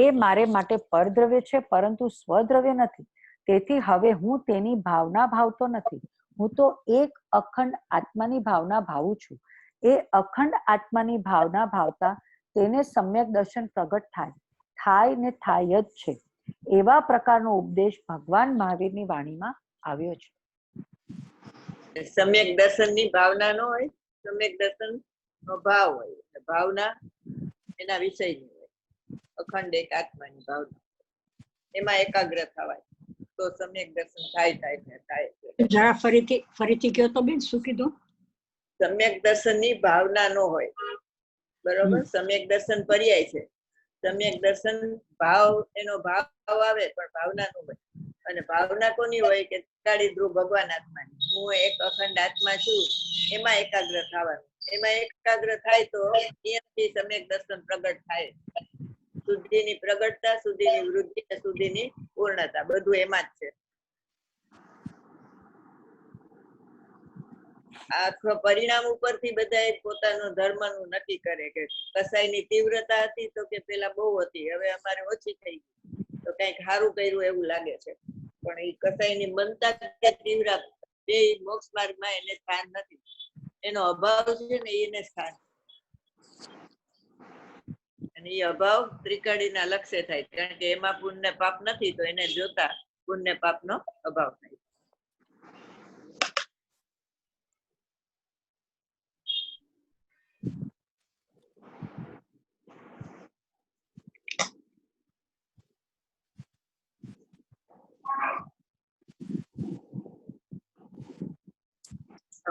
એ મારે માટે પરદ્રવ્ય છે, પરંતુ સ્વદ્રવ્ય નથી. તેથી હવે હું તેની ભાવના ભાવતો નથી. હું તો એક અખંડ આત્માની ભાવના ભાવું છું. એ અખંડ આત્માની ભાવના ભાવતા તેને સમ્યક દર્શન પ્રગટ થાય ને થાય જ છે. એવા પ્રકારનો ઉપદેશ ભગવાન મહાવીરની વાણીમાં આવ્યો છે. સમ્યક દર્શનની ભાવના ન હોય, સમ્યક દર્શન નો ભાવ હોય, ભાવના એના વિષયની હોય. અખંડ એક આત્માની ભાવના, એમાં એકાગ્ર થવાય તો સમ્યક દર્શન થાય. જરા ફરીથી કયો તો બેન, શું કીધું? સમ્યક દર્શનની ભાવના ન હોય, બરોબર. સમ્યક દર્શન પર્યાય છે. સમ્યક દર્શન ભાવ, એનો ભાવ આવે પણ ભાવના નું હોય. અને ભાવના કોની હોય કે કાળી ધ્રુવ ભગવાન આત્માની, હું એક અખંડ આત્મા છું, એમાં એકાગ્ર થવાનું. એમાં એકાગ્ર થાય તો અહીંયાથી સમ્યક દર્શન પ્રગટ થાય. શુદ્ધિની પ્રગટતા, શુદ્ધિની વૃદ્ધિ, શુદ્ધિની પૂર્ણતા બધું એમાં જ છે. આખા પરિણામ ઉપરથી બધા પોતાનું ધર્મનું નક્કી કરે કે કસાયની તીવ્રતા હતી તો કે પેલા બહુ હતી, હવે અમારે ઓછી થઈ ગઈ, તો કઈક સારું કર્યું એવું લાગે છે. પણ એ કસાયની મનતા કે તીવ્ર બે મોક્ષ માર્ગમાં એને સ્થાન નથી. એનો અભાવ છે ને એને સ્થાન, અને એ અભાવ ત્રિકડીના લક્ષ્ય થાય, કારણ કે એમાં પુણ્ય પાપ નથી, તો એને જોતા પુણ્ય પાપનો અભાવ થાય.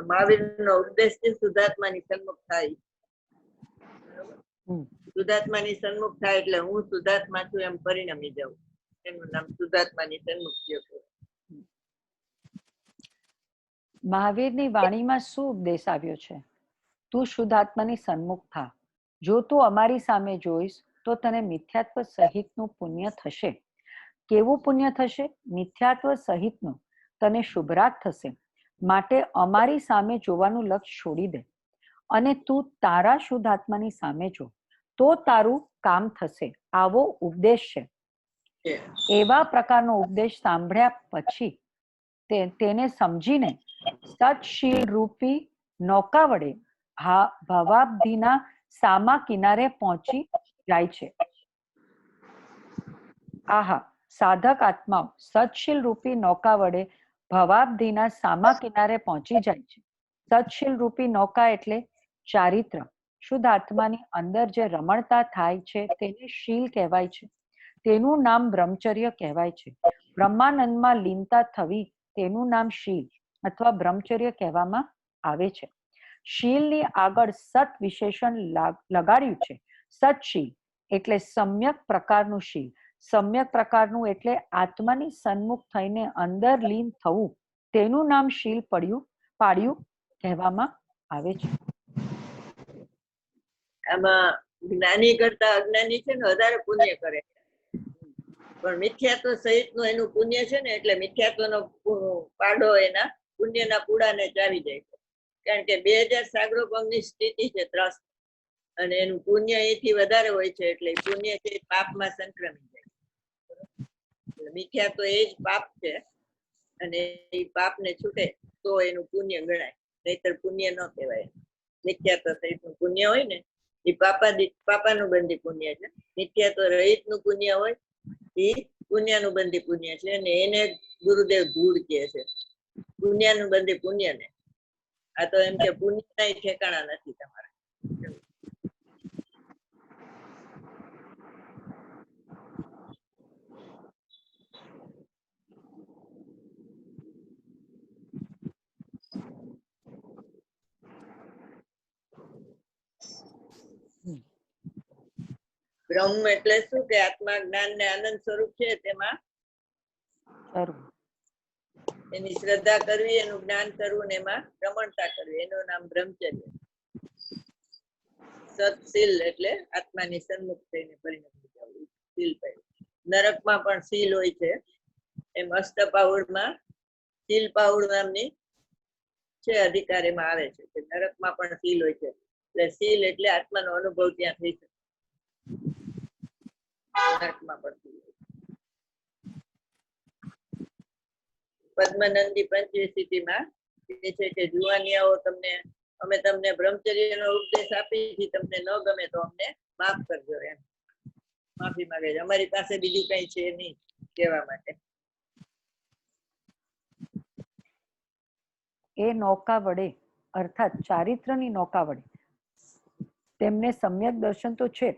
મહાવીરનો ઉપદેશ છે શુદ્ધાત્માની સન્મુખ થાય. શુદ્ધાત્માની સન્મુખ થાય એટલે હું શુદ્ધાત્મા છું એમ પરિણમી જાઉં. એનું નામ શુદ્ધાત્માની સન્મુખ છે. મહાવીરની વાણીમાં શું ઉપદેશ આવ્યો છે? તું શુદ્ધાત્માની સન્મુખ થા. જો તું અમારી સામે જોઈશ તો તને મિથ્યાત્વ સહિતનું પુણ્ય થશે. કેવું પુણ્ય થશે? મિથ્યાત્વ સહિતનું. તને શુભરાત થશે. માટે અમારી સામે જોવાનું લક્ષ્ય છોડી દે અને તું તારા શુદ્ધાત્માની સામે જો, તો તારું કામ થશે. આવો ઉપદેશ છે. એવા પ્રકારનો ઉપદેશ સાંભળ્યા પછી તેને સમજીને સતશીલ રૂપી નૌકા વડે ભવાબ્ધિના સામા કિનારે પહોંચી જાય છે. આહા, સાધક આત્માઓ સતશીલ રૂપી નૌકા વડે ભવાબ્ધિના સામા કિનારે પહોંચી જાય છે. સતશીલ રૂપી નૌકા એટલે ચારિત્ર. શુદ્ધ આત્માની અંદર જે રમણતા થાય છે તેને શીલ કહેવાય છે. તેનું નામ બ્રહ્મચર્ય કહેવાય છે. બ્રહ્માનંદમાં લીનતા થવી તેનું નામ શીલ અથવા બ્રહ્મચર્ય કહેવામાં આવે છે. શીલની આગળ સત વિશેષણ લગાડ્યું છે. સતશીલ એટલે સમ્યક પ્રકારનું શીલ. સમ્યક પ્રકારનું એટલે આત્માની સન્મુખ થઈને અંદર લીન થવું, તેનું નામ શીલ પાડ્યું કહેવામાં આવે છે. આમાં જ્ઞાની કરતા અજ્ઞાની છે ને વધારે પુણ્ય કરે, પણ મિથ્યાત્વ સહિતનું એનું પુણ્ય છે ને, એટલે મિથ્યાત્વનો પાડો એના પુણ્યના પૂડાને ચાવી જાય છે. કારણ કે 2000 સાગરોપમની સ્થિતિ છે ત્રસ્ત, અને એનું પુણ્ય એથી વધારે હોય છે, એટલે પુણ્ય છે પાપમાં સંક્રમી જાય. મિથ્યાત્વ એ જ પાપ છે, અને એ પાપને છૂટે તો એનું પુણ્ય ગણાય, નહીતર પુણ્ય ન કહેવાય. મિથ્યાત્વ સહિતનું પુણ્ય હોય ને એ પાપાનું બંધી પુણ્ય છે. મિથ્યાત્વ રહિતનું પુણ્ય હોય એ પુણ્યનું બંધી પુણ્ય છે, અને એને ગુરુદેવ ધૂળ કહે છે, પુણ્યનું બંધી પુણ્યને. આ તો એમ કે પુણ્યના ઠેકાણા નથી તમારા. બ્રહ્મ એટલે શું કે આત્મા જ્ઞાન ને આનંદ સ્વરૂપ છે, તેમાં એની શ્રદ્ધા કરવી, એનું જ્ઞાન કરવું, ને એમાં રમણતા કરવી, એનું નામ બ્રહ્મચર્ય. સતશીલ એટલે આત્માની સન્મુખ થઈને પરિણમી જવું. શીલ નરકમાં પણ શીલ હોય છે, એમ અષ્ટપાઉડમાં શીલ પાઉડ નામની છે અધિકાર એમાં આવે છે કે નરકમાં પણ શીલ હોય છે. એટલે શીલ એટલે આત્માનો અનુભવ ત્યાં થઈ શકે. નરકમાં પણ શીલ હોય. પદ્મનંદી પંચવિંશતિમાં એ છે કે જુવાનિયાઓ અમે તમને બ્રહ્મચર્યનો ઉપદેશ આપી, તમને ન ગમે તો અમને માફ કરજો, એમ માફી માંગે છે. અમારી પાસે બીજું કઈ છે નહીં કહેવા માટે. એ નૌકા વડે અર્થાત ચારિત્રની નૌકા વડે તેમને સમ્યક દર્શન તો છે,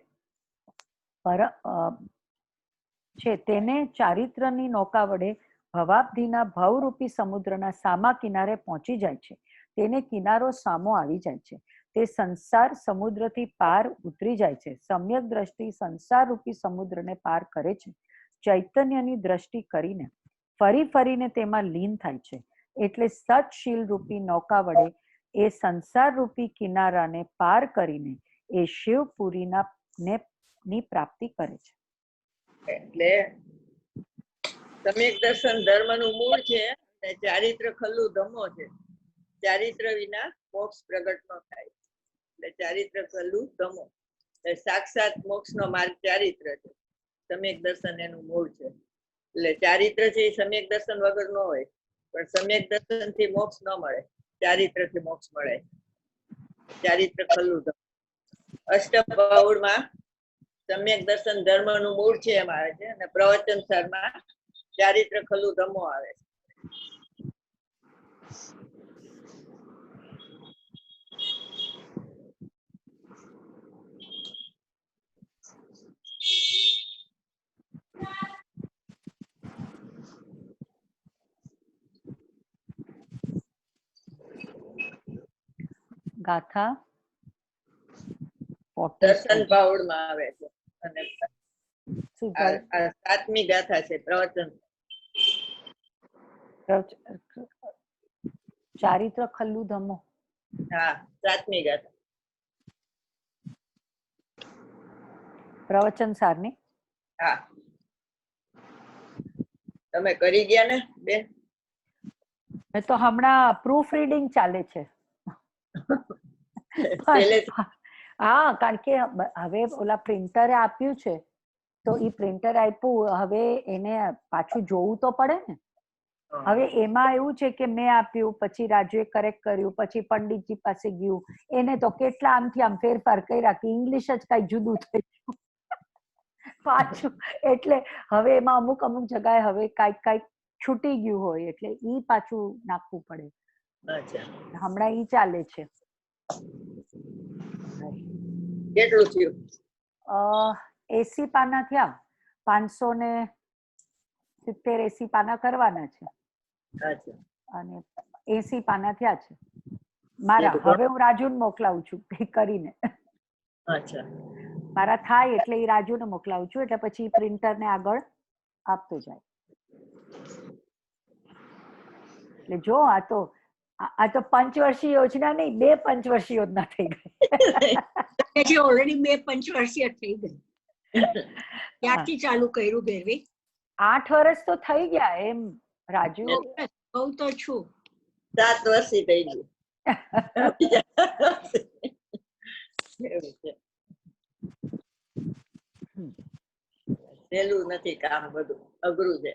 તેને ચારિત્રની નૌકા વડે ભવાબ્ધિના ભવરૂપી સમુદ્રના સામા કિનારે પહોંચી જાય છે. તેને કિનારો સામો આવી જાય છે. તે સંસાર સમુદ્રથી પાર ઉતરી જાય છે. સમ્યક દ્રષ્ટિ સંસાર રૂપી સમુદ્રને પાર કરે છે. ચૈતન્યની દ્રષ્ટિ કરીને ફરી ફરીને તેમાં લીન થાય છે. એટલે સતશીલ રૂપી નૌકા વડે એ સંસાર રૂપી કિનારાને પાર કરીને એ શિવપુરીના ની પ્રાપ્તિ કરે છે. એટલે સમ્યક દર્શન ધર્મનું મૂળ છે અને ચારિત્ર ખલ્લું ધમો છે. ચારિત્ર વિના મોક્ષ પ્રગટ ન થાય. એટલે ચારિત્ર ખલ્લું ધમો, એટલે સાક્ષાત મોક્ષનો માર્ગ ચારિત્ર છે. સમ્યક દર્શન એનું મૂળ છે. એટલે ચારિત્ર છે એ સમ્યક દર્શન વગર ન હોય, પણ સમ્યક દર્શન થી મોક્ષ ન મળે, ચારિત્ર થી મોક્ષ મળે. ચારિત્ર ખલ્લું ધમો. અષ્ટબાહુળમાં સમ્યક દર્શન ધર્મનું મૂળ છે એમ આવે છે, અને પ્રવચન સારમાં ચારિત્ર ખલ્લું ધમો આવે છે. ગાથા દર્શન બાહુળમાં આવે છે, અને શું આ સાતમી ગાથા છે પ્રવચન. ચારિત્ર ખલ્લું ધમો. હા, સાતમી ગાથા. પ્રવચન સારની. હા, તમે કરી ગયા ને બેન? મેં તો હમણાં પ્રૂફ રીડિંગ ચાલે છે. હા, કારણ કે હવે ઓલા પ્રિન્ટરે આપ્યું છે, તો એ પ્રિન્ટર આપ્યું, હવે એને પાછું જોવું તો પડે ને. હવે એમાં એવું છે કે મેં આપ્યું, પછી રાજુએ કરેક્ટ કર્યું, પછી પંડિતજી પાસે ગયું, એને તો કેટલા આમથી આમ ફેરફાર કર્યા કે ઇંગ્લિશ જ કઈ જુદું થઈ ગયું પાછું. એટલે હવે એમાં અમુક જગ્યાએ હવે કઈક છૂટી ગયું હોય, એટલે ઈ પાછું નાખવું પડે. હમણાં ઈ ચાલે છે. કેટલું થયું? 80 પાના થયા. 570-80 પાના કરવાના છે, અને 80 પાના થયા છે મારા. હવે હું રાજુને મોકલાવું છું કરીને. મારા થાય એટલે એ રાજુને મોકલાવું છું, એટલે પછી પ્રિન્ટરને આગળ આપતો જાય. એટલે જો આ તો પંચવર્ષીય યોજના નહીં, 2 પંચવર્ષીય યોજના થઈ ગઈ. ઓલરેડી 2 પંચવર્ષીય થઈ ગઈ. ક્યાંથી ચાલુ કર્યું ભેરવી? 8 વર્ષ તો થઈ ગયા એમ રાજુ. કહું તો છું 7 વર્ષથી થઈ ગયું. સહેલું નથી કામ, બધું અઘરું છે.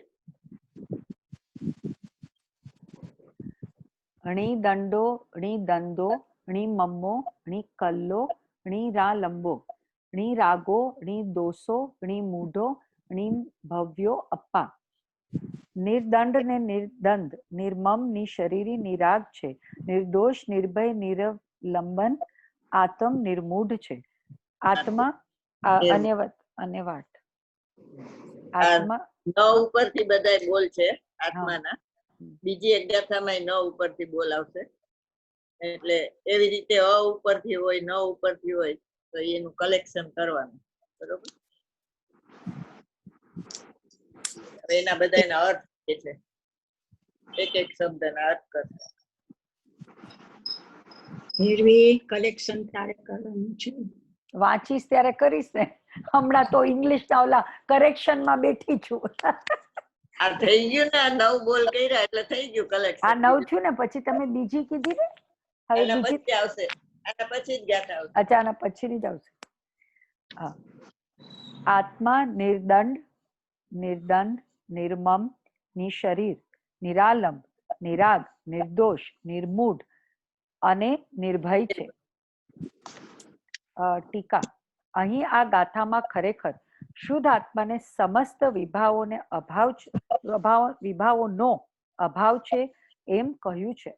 ણી દંડો ણી દંદો ણી મમ્મો ણી કલ્લો ણી રા લંબો ણી રાગો ણી દોસો ણી મૂઢો ણી ભવ્યો અપ્પા. નિર્દંડ ને નિર્દંડ, નિર્મમ નિશરીરી નિરાગ છે, નિર્દોષ નિર્ભય નિરવલંબન આત્મ નિર્મૂઢ છે. આત્મા અન્યવાટ. આત્મા 9 ઉપરથી બધા બોલ છે આત્માના. બીજી એક ગાથામાં 9 ઉપરથી બોલ આવશે. એટલે એવી રીતે અ ઉપરથી હોય, 9 ઉપરથી હોય, તો એનું કલેક્શન કરવાનું. બરોબર? એના બધાના અર્થ છે, એક શબ્દના અર્થ કરશે. કલેક્શન તારે કરવાનું છે. વાંચીશ ત્યારે કરીશ ને. હમણાં તો ઇંગ્લિશ ના ઓલા કરેક્શનમાં બેઠી છું. આ થઈ ગયું ને, આ 9 બોલ કર્યા એટલે થઈ ગયું કલેક્શન. આ 9 થયું ને, પછી તમે બીજી કીધી ને. હવે બીજી આવશે, આના પછી જ ગાથા આવશે. અચ્છા, આના પછીની જ આવશે. હા. આત્મા નિર્દંડ, નિર્દંડ, નિર્મમ, નિશરીર, નિરાલંબ, નિરાગ, નિર્દોષ, નિર્મૂઢ અને નિર્ભય છે. ટીકા. અહીં આ ગાથામાં ખરેખર શુદ્ધ આત્માને સમસ્ત વિભાવોનો અભાવ છે એમ કહ્યું છે.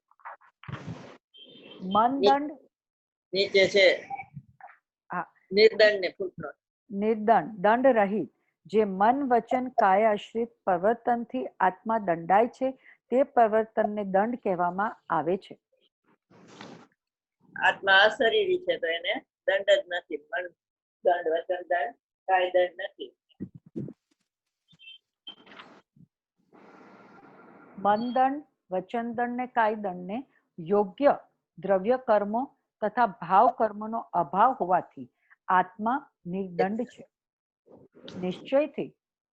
મનદંડ નીચે છે નિર્દંડ ને ફૂટનોટ. નિર્દંડ, દંડ રહિત, જે મન વચન કાય આશ્રિત પ્રવર્તનથી આત્મા દંડાય છે, તે પ્રવર્તનને દંડ કહેવામાં આવે છે. આત્મા અશરીરી છે તો એને દંડ જ નથી. મન દંડ, વચન દંડ, કાય દંડ નથી. મનદંડ, વચનદંડ ને કાયદંડને યોગ્ય દ્રવ્ય કર્મો તથા ભાવ કર્મનો અભાવ હોવાથી આત્મા નિર્દંડ છે. નિશ્ચયથી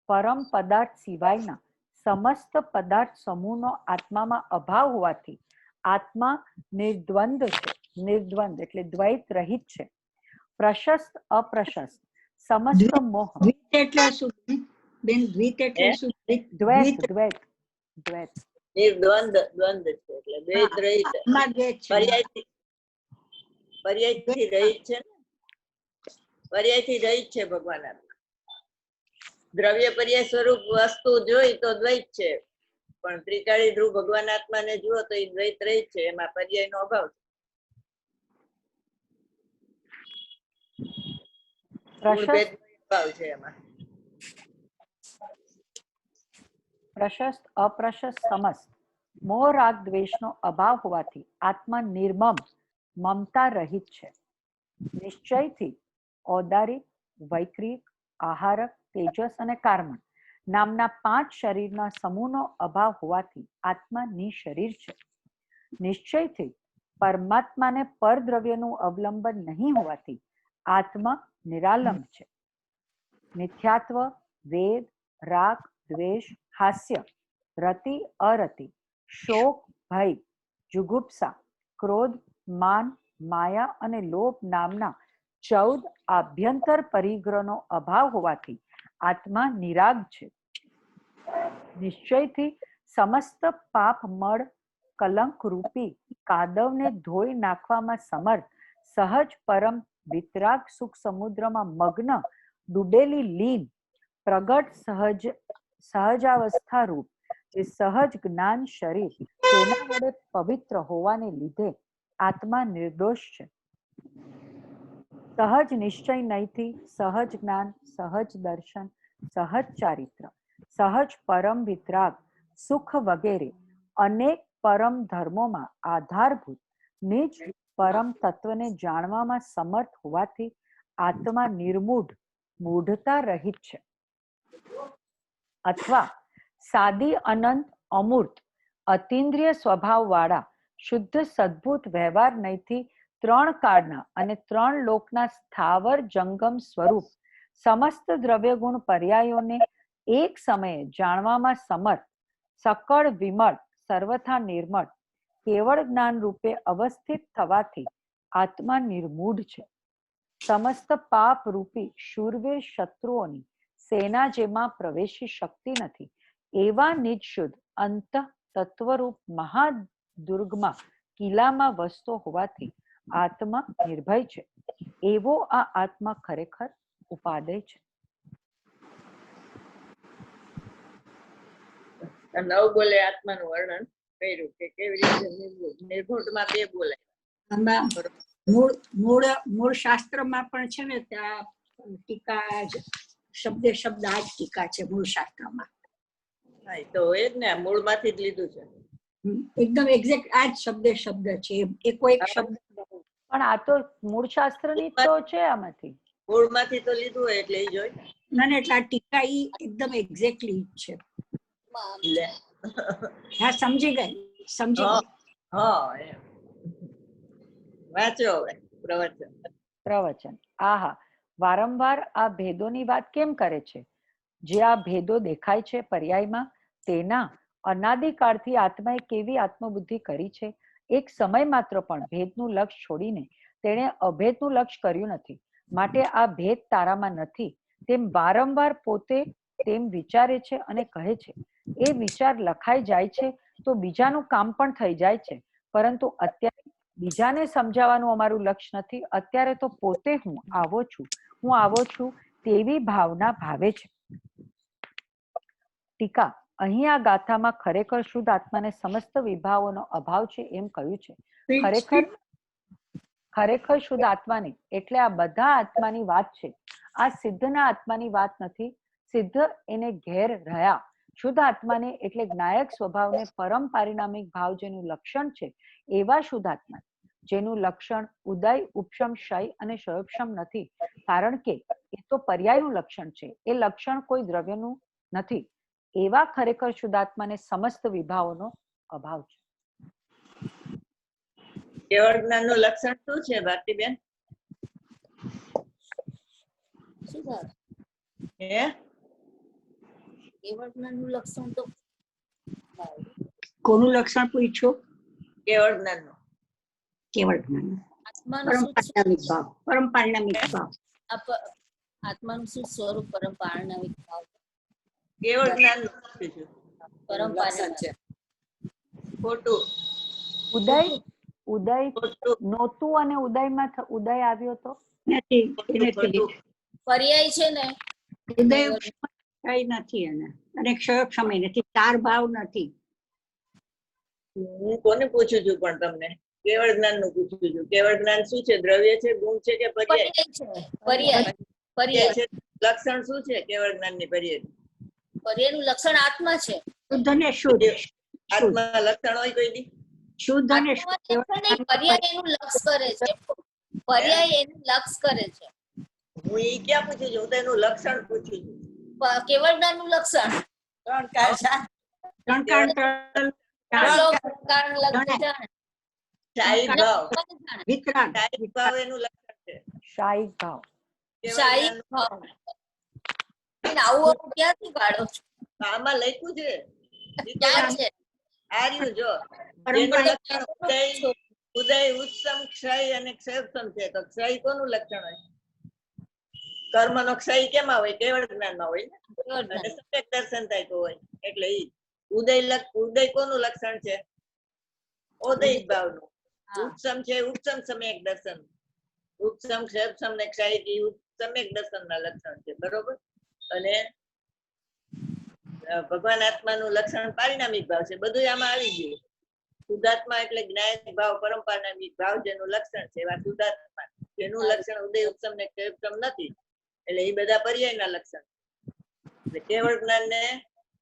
પરમ પદાર્થ સિવાયના સમસ્ત પદાર્થ સમૂહનો આત્મામાં અભાવ હોવાથી આત્મા નિર્દ્વંદ છે. નિર્દ્વંદ એટલે દ્વૈત રહિત છે. પ્રશસ્ત અપ્રશસ્ત સમસ્ત મોહ. દ્વિત એટલે શું બેન? દ્વિત એટલે શું? દ્વૈત દ્વૈત દ્વૈત નિર્દ્વંદ, દ્વંદ છે એટલે દ્વૈત રહિત. આત્મા દ્વૈત છે. પર્યાયથી રહિત છે ને, પર્યાયથી રહિત છે ભગવાન આત્મા. દ્રવ્ય પર્યાય સ્વરૂપ વસ્તુ જોઈ તો દ્વૈત છે, પણ ત્રિકાળી ધ્રુવ ભગવાન આત્માને જુઓ તો એ દ્વૈત રહિત છે. એમાં પર્યાયનો અભાવ છે. પ્રશસ્ત અભાવ છે એમાં. પ્રશસ્ત અપ્રશસ્ત સમસ્ત મોહ રાગ દ્વેષનો અભાવ હોવાથી આત્મા નિર્મમ મમતા રહિત છે. નિશ્ચયથી ઔદારિક, વૈક્રિક, આહારક, તેજસ અને કાર્મણ નામના 5 શરીરના સમૂહનો અભાવ હોવાથી આત્મા નિશરીર છે. નિશ્ચયથી પરમાત્માને પરદ્રવ્યનું અવલંબન નહીં હોવાથી આત્મા નિરાલંબ છે. મિથ્યાત્વ, વેદ, રાગ, દ્વેષ, હાસ્ય, રતિ, અરતિ, શોક, ભય, જુગુપ્સા, ક્રોધ, માન, માયા અને લોભ નામના 14 આભ્યંતર પરિગ્રહનો અભાવ હોવાથી આત્મા નિરાગ છે. નિશ્ચયથી સમસ્ત પાપ મળ કલંક રૂપી કાદવને ધોઈ નાખવામાં સમર્થ સહજ પરમ વિતરાગ સુખ સમુદ્રમાં મગ્ન ડૂબેલી લીન પ્રગટ સહજાવસ્થા રૂપ જે સહજ જ્ઞાન શરીર તેના વડે પવિત્ર હોવાને લીધે આત્મા નિર્દોષ છે. સહજ નિશ્ચય નયથી સહજ જ્ઞાન, સહજ દર્શન, સહજ ચારિત્ર, સહજ પરમ વિતરાગ સુખ વગેરે અનેક પરમ ધર્મોમાં આધારભૂત નિજ પરમ તત્વને જાણવામાં સમર્થ હોવાથી આત્મા નિર્મૂઢ મૂઢતા રહિત છે. અથવા સાદી અનંત અમૂર્ત અતિન્દ્રિય સ્વભાવ વાળા શુદ્ધ સદ્ભૂત વ્યવહાર નયથી 3 કાળના અને 3 લોકના સ્થાવર જંગમ સ્વરૂપ સમસ્ત દ્રવ્ય ગુણ પર્યાયોને એક સમયે જાણવામાં સમર્થ સકળ વિમળ સર્વથા નિર્મળ કેવળ જ્ઞાન રૂપે અવસ્થિત થવાથી આત્મા નિર્મૂઢ છે. સમસ્ત પાપ રૂપી શૂરવીર શત્રુઓની સેના જેમાં પ્રવેશી શકતી નથી એવા નિજ શુદ્ધ અંત તત્વરૂપ મહાદુર્ગમાં કિલ્લામાં વસતો હોવાથી આત્મા નિર્ભય છે. એવો આ આત્મા ખરેખર ઉપાદેય છે. 9 બોલે આત્માનું વર્ણન કર્યું કે કેવી રીતે નિર્ઘુંટમાં 2 બોલાય. આમાં મૂળ શાસ્ત્રમાં પણ છે ને, ત્યાં ટીકા શબ્દ આ જ ટીકા છે મૂળ શાસ્ત્રમાં. હા, એ તો હોય જ ને, મૂળમાંથી જ લીધું છે. એકદમ એક્ઝેક્ટ આ જ શબ્દ છે. એ કોઈ શબ્દ પણ આ તો મૂળ શાસ્ત્રની તો છે. આમાંથી મૂળમાંથી તો લીધું હોય એટલે એ જોઈ. ના એટલે આ ટીકા ઈ એકદમ એક્ઝેક્ટલી છે. હા, સમજી ગઈ. હા, વાંચો હવે પ્રવચન. આહા, વારંવાર આ ભેદોની વાત કેમ કરે છે? જે આ ભેદો દેખાય છે પર્યાયમાં તેના અનાદિકાળથી આત્માએ કેવી આત્મબુદ્ધિ કરી છે. એક સમય માત્ર પણ ભેદનું લક્ષ્ય છોડીને તેણે અભેદનું લક્ષ્ય કર્યું નથી. માટે આ ભેદ તારામાં નથી તેમ વારંવાર પોતે તેમ વિચારે છે અને કહે છે. એ વિચાર લખાઈ જાય છે તો બીજાનું કામ પણ થઈ જાય છે. પરંતુ અત્યારે બીજાને સમજાવવાનું અમારું લક્ષ્ય નથી. અત્યારે તો પોતે હું આવો છું તેવી ભાવના ભાવે છે. ટીકા. અહીં આ ગાથામાં ખરેખર શુદ્ધ આત્માને સમસ્ત વિભાવોનો અભાવ છે એમ કહ્યું છે. ખરેખર શુદ્ધ આત્માની એટલે આ બધા આત્માની વાત છે. આ સિદ્ધના આત્માની વાત નથી. સિદ્ધ એને ઘેર રહ્યા. શુદ્ધ આત્માને એટલે જ્ઞાયક સ્વભાવને પરમ પારિણામિક ભાવ જેનું લક્ષણ છે એવા શુદ્ધ આત્મા. જેનું લક્ષણ ઉદય, ઉપશમ, ક્ષય અને ક્ષયોપશમ નથી, કારણ કે એ તો પર્યાયનું લક્ષણ છે, એ લક્ષણ કોઈ દ્રવ્યનું નથી, એવા ખરેખર શુદ્ધાત્માને સમસ્ત વિભાવોનો અભાવ છે. કેવળ જ્ઞાનનું લક્ષણ શું છે ભારતીબેન? શું થાય? હે કેવળ જ્ઞાનનું લક્ષણ તો કોનું લક્ષણ પૂછ્યું? કેવળ જ્ઞાનનું. કેવળ જ્ઞાન. આત્માનું શું છે? પરમ ભાવ. પરમ પારણામિક ભાવ. આત્માનું શું સ્વરૂપ? પરમ પારણામિક ભાવ. કેવળ જ્ઞાનનું પૂછ્યું. પરમ પારણામિક છે. ખોટું. ઉદય ખોટું. નહોતું અને ઉદયમાં ઉદય આવ્યો તો નથી. ખોટું. પર્યાય છે ને, ઉદય કઈ નથી એને, અને ક્ષયોક્ષમ નથી, ચાર ભાવ નથી. હું કોને પૂછું છું પણ તમને? કેવળ જ્ઞાનનું પૂછું છું. કેવળ જ્ઞાન શું છે? દ્રવ્ય છે, ગુણ છે કે પર્યાય? પર્યાય છે. પર્યાય પર્યાય છે. લક્ષણ શું છે કેવળ જ્ઞાનની પર્યાય? પર્યાયનું લક્ષણ આત્મા છે. શુદ્ધ અને શુદ્ધ. આત્મા લક્ષણ હોય કોઈ દી? શુદ્ધ અને આત્મા લક્ષણ નહીં, પર્યાય એનું લક્ષ કરે છે. પર્યાય એનું લક્ષ કરે છે. હું ઈ ક્યાં પૂછું છું? હું તો એનું લક્ષણ પૂછું છું. કેવળ જ્ઞાનનું લક્ષણ ત્રણ કારણ કારણ લક્ષણ શાહી ભાવ. વિતરાગ. શાહી ભાવ એનું લક્ષણ છે. શાયિક ભાવ. કેવળ શાહી જ્ઞાનનું ભાવ. આવું ક્યાંથી કાઢો છો? આમાં લખ્યું છે. ક્યાં છે? આ રહ્યું જો. પરમ જેનું લક્ષણ ઉદય, ઉત્સમ, ક્ષય અને ક્ષયોપશમ છે. તો ક્ષય કોનું લક્ષણ હોય? કર્મનો ક્ષય કેમાં હોય? કેવળ જ્ઞાનમાં હોય ને. અને સમ્યક દર્શન થાય તો હોય. એટલે ઈ ઉદય કોનું લક્ષણ છે? ઔદયિક ભાવનું. ઉપસમ છે, ઉપસમ સમ્યક દર્શન. ઉપસમ, ક્ષયોપશમ ને ક્ષય સમ્યક દર્શનના લક્ષણ છે. બરોબર? અને ભગવાન આત્માનું લક્ષણ પારિણામિક ભાવ છે. બધું આમાં આવી ગયું. શુદ્ધાત્મા એટલે જ્ઞાન ભાવ, પરમ પારિણામિક ભાવ જેનું લક્ષણ છે એવા શુદ્ધાત્મા. જેનું લક્ષણ ઉદય, ઉપસમ ને ક્ષયોપશમ નથી, એટલે એ બધા પર્યાયના લક્ષણ. એટલે કેવળ જ્ઞાનને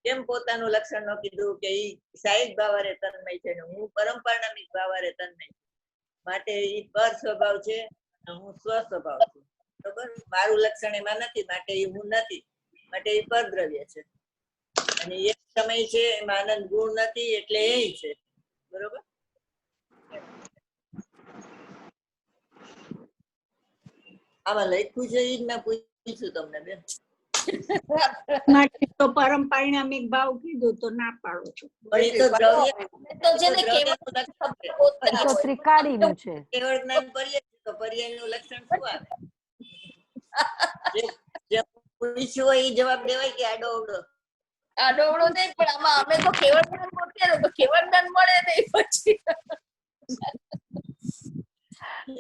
કેમ પોતાનું લક્ષણ ન કીધું કે ઈ શાહિક ભાવારે તન્મય છે ને હું પરમ પારિણામિક ભાવારે તન્મય છું, માટે ઈ પર સ્વભાવ છે અને હું સ્વ સ્વભાવ છું. બરોબર? મારું લક્ષણ એમાં નથી, માટે એ હું નથી, માટે એ પરદ્રવ્ય છે. અને એક સમય છે એમાં આનંદ ગુણ નથી, એટલે એ છે. બરોબર? આમાં લખ્યું છે ઈ જ મેં પૂછ્યું તમને બેન. માટે તો પરમ પારિણામિક ભાવ કીધું તો ના પાડો છો. પણ ઈ તો દ્રવ્ય તો છે ને કેવળ એ તો ત્રિકાળીનું છે. કેવળ જ્ઞાન પર્યાય છે, તો પર્યાયનું લક્ષણ શું આવે? જે પૂછ્યું હોય એ જવાબ દેવાય કે આડો અવડો? આડોવડો નહીં, પણ આમાં અમે તો કેવળ જ્ઞાન બોલીએ ને તો કેવળ જ્ઞાન મળે નહીં પછી.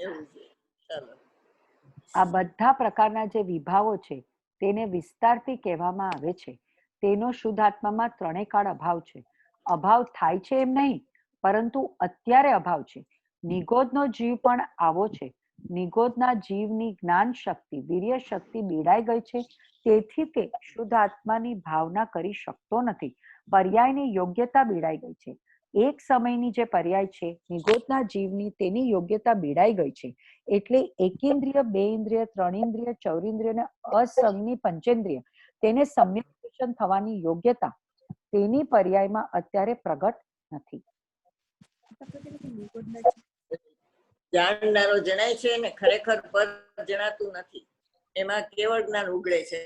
એવું છે. ચાલો. આ બધા પ્રકારના જે વિભાવો છે તેને વિસ્તારથી કહેવામાં આવે છે. તેનો શુદ્ધ આત્મામાં ત્રણેય કાળ અભાવ છે. અભાવ થાય છે એમ નહીં, પરંતુ અત્યારે અભાવ છે. નિગોદનો જીવ પણ આવો છે. નિગોદના જીવની જ્ઞાન શક્તિ, વીર્ય શક્તિ બીડાઈ ગઈ છે, તેથી તે શુદ્ધ આત્માની ભાવના કરી શકતો નથી. પર્યાયની યોગ્યતા બીડાઈ ગઈ છે. એક સમયની જે પર્યાય છે નિગોદના જીવની, તેની યોગ્યતા બીડાઈ ગઈ છે. એટલે એકેન્દ્રિય, બે ઇન્દ્રિય, ત્રણેન્દ્રિય, ચૌરેન્દ્રિય અને અસંગની પંચેન્દ્રિય તેને સમ્યક દર્શન થવાની યોગ્યતા તેની પર્યાયમાં અત્યારે પ્રગટ નથી. જાણનારો જણાય છે ને ખરેખર પર જણાતું નથી. એમાં કેવળ જ્ઞાન ઉગડે છે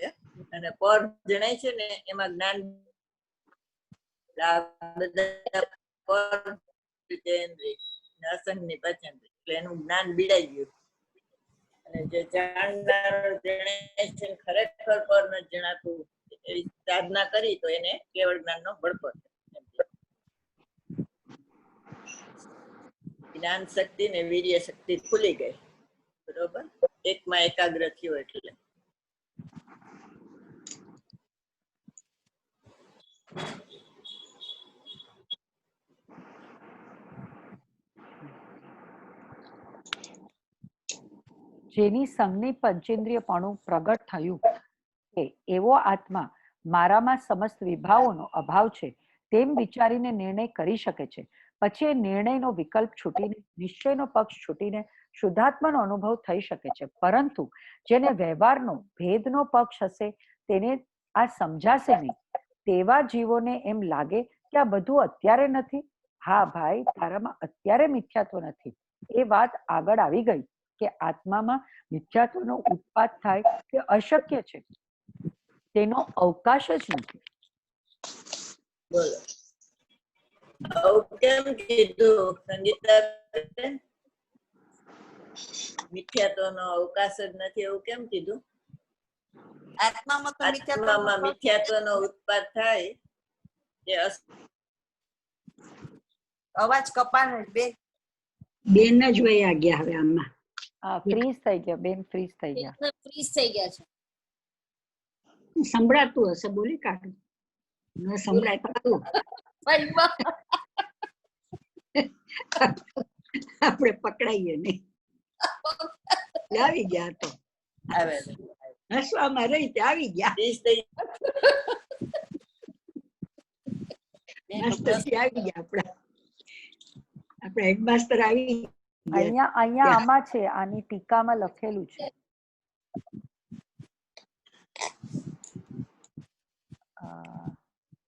અને પર જણાય છે ને એમાં જ્ઞાન અસંગની પંચેન્દ્રિય, એટલે એનું જ્ઞાન બીડાઈ ગયું. અને જે જાણનાર જણાય છે ખરેખર પર ન જણાતું, એવી સાધના કરી તો એને કેવળ જ્ઞાનનો ભડકો છે. જ્ઞાન શક્તિ ને વીર્ય શક્તિ ખુલી ગઈ. બરોબર? એકમાં એકાગ્ર થયો એટલે. જેની સંગની પંચેન્દ્રિયપણું પ્રગટ થયું કે એવો આત્મા મારામાં સમસ્ત વિભાવોનો અભાવ છે તેમ વિચારીને નિર્ણય કરી શકે છે, પછી એ નિર્ણયનો વિકલ્પ છૂટીને નિશ્ચયનો પક્ષ છૂટીને શુદ્ધાત્માનો અનુભવ થઈ શકે છે. પરંતુ જેને વ્યવહારનો ભેદનો પક્ષ હશે તેને આ સમજાશે નહીં. તેવા જીવોને એમ લાગે કે આ બધું અત્યારે નથી. હા ભાઈ, તારામાં અત્યારે મિથ્યાત્વ નથી. એ વાત આગળ આવી ગઈ કે આત્મામાં મિથ્યાત્વનો ઉત્પાદ થાય તે અશક્ય છે, તેનો અવકાશ જ નથી. બોલો આવું કેમ કીધું સંગીતાબેન? મિથ્યાત્વનો અવકાશ જ નથી એવું કેમ કીધું? આત્મામાં તો આત્મામાં મિથ્યાત્વનો ઉત્પાદ થાય એ અવાજ કપાય બે બેન જ વયા ગયા હવે આમાં. હા, ફ્રીઝ થઈ ગયા બેન, ફ્રીઝ થઈ ગયા. ફ્રીઝ થઈ ગયા છે. સંભળાતું હશે, બોલી કાઢું. ન સંભળાય તો આવું. આપણે પકડાઈએ નહીં. આવી ગયા તો આવે હસવામાં રહી તે આવી ગયા. માસ્તરજી આવી ગયા આપણા. આપણે હેડમાસ્ટર આવી ગયા. અહીંયા આમાં છે, આની ટીકામાં લખેલું છે.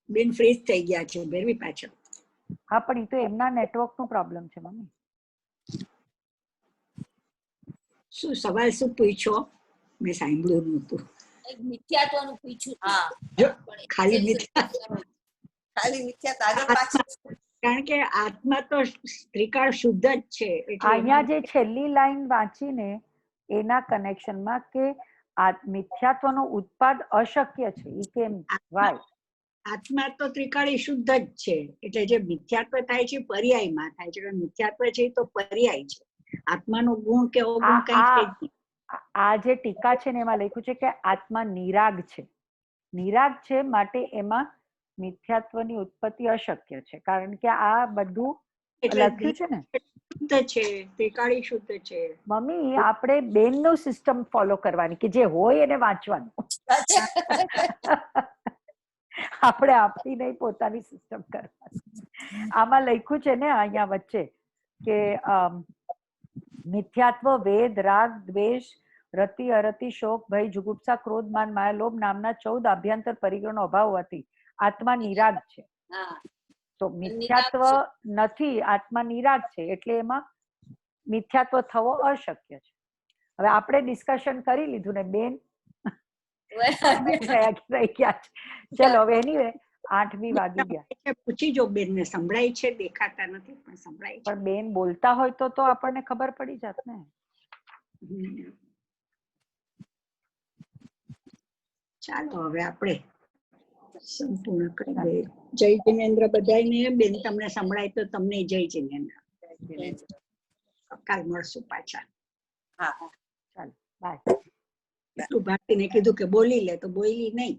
બેન ફ્રીઝ થઈ ગયા છે ભેરવી પાછળ. હા, પણ એ તો એમના નેટવર્ક નો પ્રોબ્લેમ છે મમ્મી. શું સવાલ શું પૂછ્યો? મેં સાંભળ્યું નહોતું. મિથ્યાત્વનું પૂછ્યું. જો ખાલી મિથ્યા, કારણ કે આત્મા તો ત્રિકાળ શુદ્ધ જ છે. અહીંયા જે છેલ્લી લાઈન વાંચીને એના કનેક્શનમાં કે આ મિથ્યાત્વનો ઉત્પાદ અશક્ય છે, એ કેમ? વાય? આત્મા તો ત્રિકાળી શુદ્ધ જ છે, એટલે જે મિથ્યાત્વ થાય છે પર્યાયમાં થાય છે. મિથ્યાત્વ છે તો પર્યાય છે, આત્માનો ગુણ કે અવગુણ કઈ છે જ નહીં. આ જે ટીકા છે ને એમાં લખ્યું છે કે આત્મા નિરાગ છે. નિરાગ છે માટે એમાં મિથ્યાત્વની ઉત્પત્તિ અશક્ય છે, કારણ કે આ બધું લખ્યું છે ને. શુદ્ધ છે, ત્રિકાળી શુદ્ધ છે. મમ્મી, આપણે બેનનું સિસ્ટમ ફોલો કરવાની કે જે હોય એને વાંચવાનું. આપણે આપણી નહીં, પોતાની સિસ્ટમ કરવાની. આમાં લખ્યું છે ને અહીંયા વચ્ચે કે મિથ્યાત્વ વેદ, રાગ, દ્વેષ, રતિ, અરતિ, શોક, ભય, જુગુપ્સા, ક્રોધ, માન, માયા, લોભ નામના 14 આભ્યંતર પરિગ્રહનો અભાવ હોવાથી આત્મા નિરાગ છે. તો મિથ્યાત્વ નથી, આત્મા નિરાગ છે, એટલે એમાં મિથ્યાત્વ થવો અશક્ય છે. હવે આપણે ડિસ્કશન કરી લીધું ને બેન રહી ગયા છે. ચલો હવે એનીવે 8 વાગી ગયા. પૂછી જો બેન ને સંભળાય છે? દેખાતા નથી પણ સંભળાય છે. પણ બેન બોલતા હોય તો આપણને ખબર પડી જાત ને. ચાલો હવે આપણે સંપૂર્ણ કરી દઈએ. જય જિનેન્દ્ર બધાયને. બેન તમને સંભળાય તો તમને જય જિનેન્દ્ર. કાલ મળશું પાછા. હા, ચાલો બાય. તું ભારતીને કીધું કે બોલી લે તો બોલી નહીં.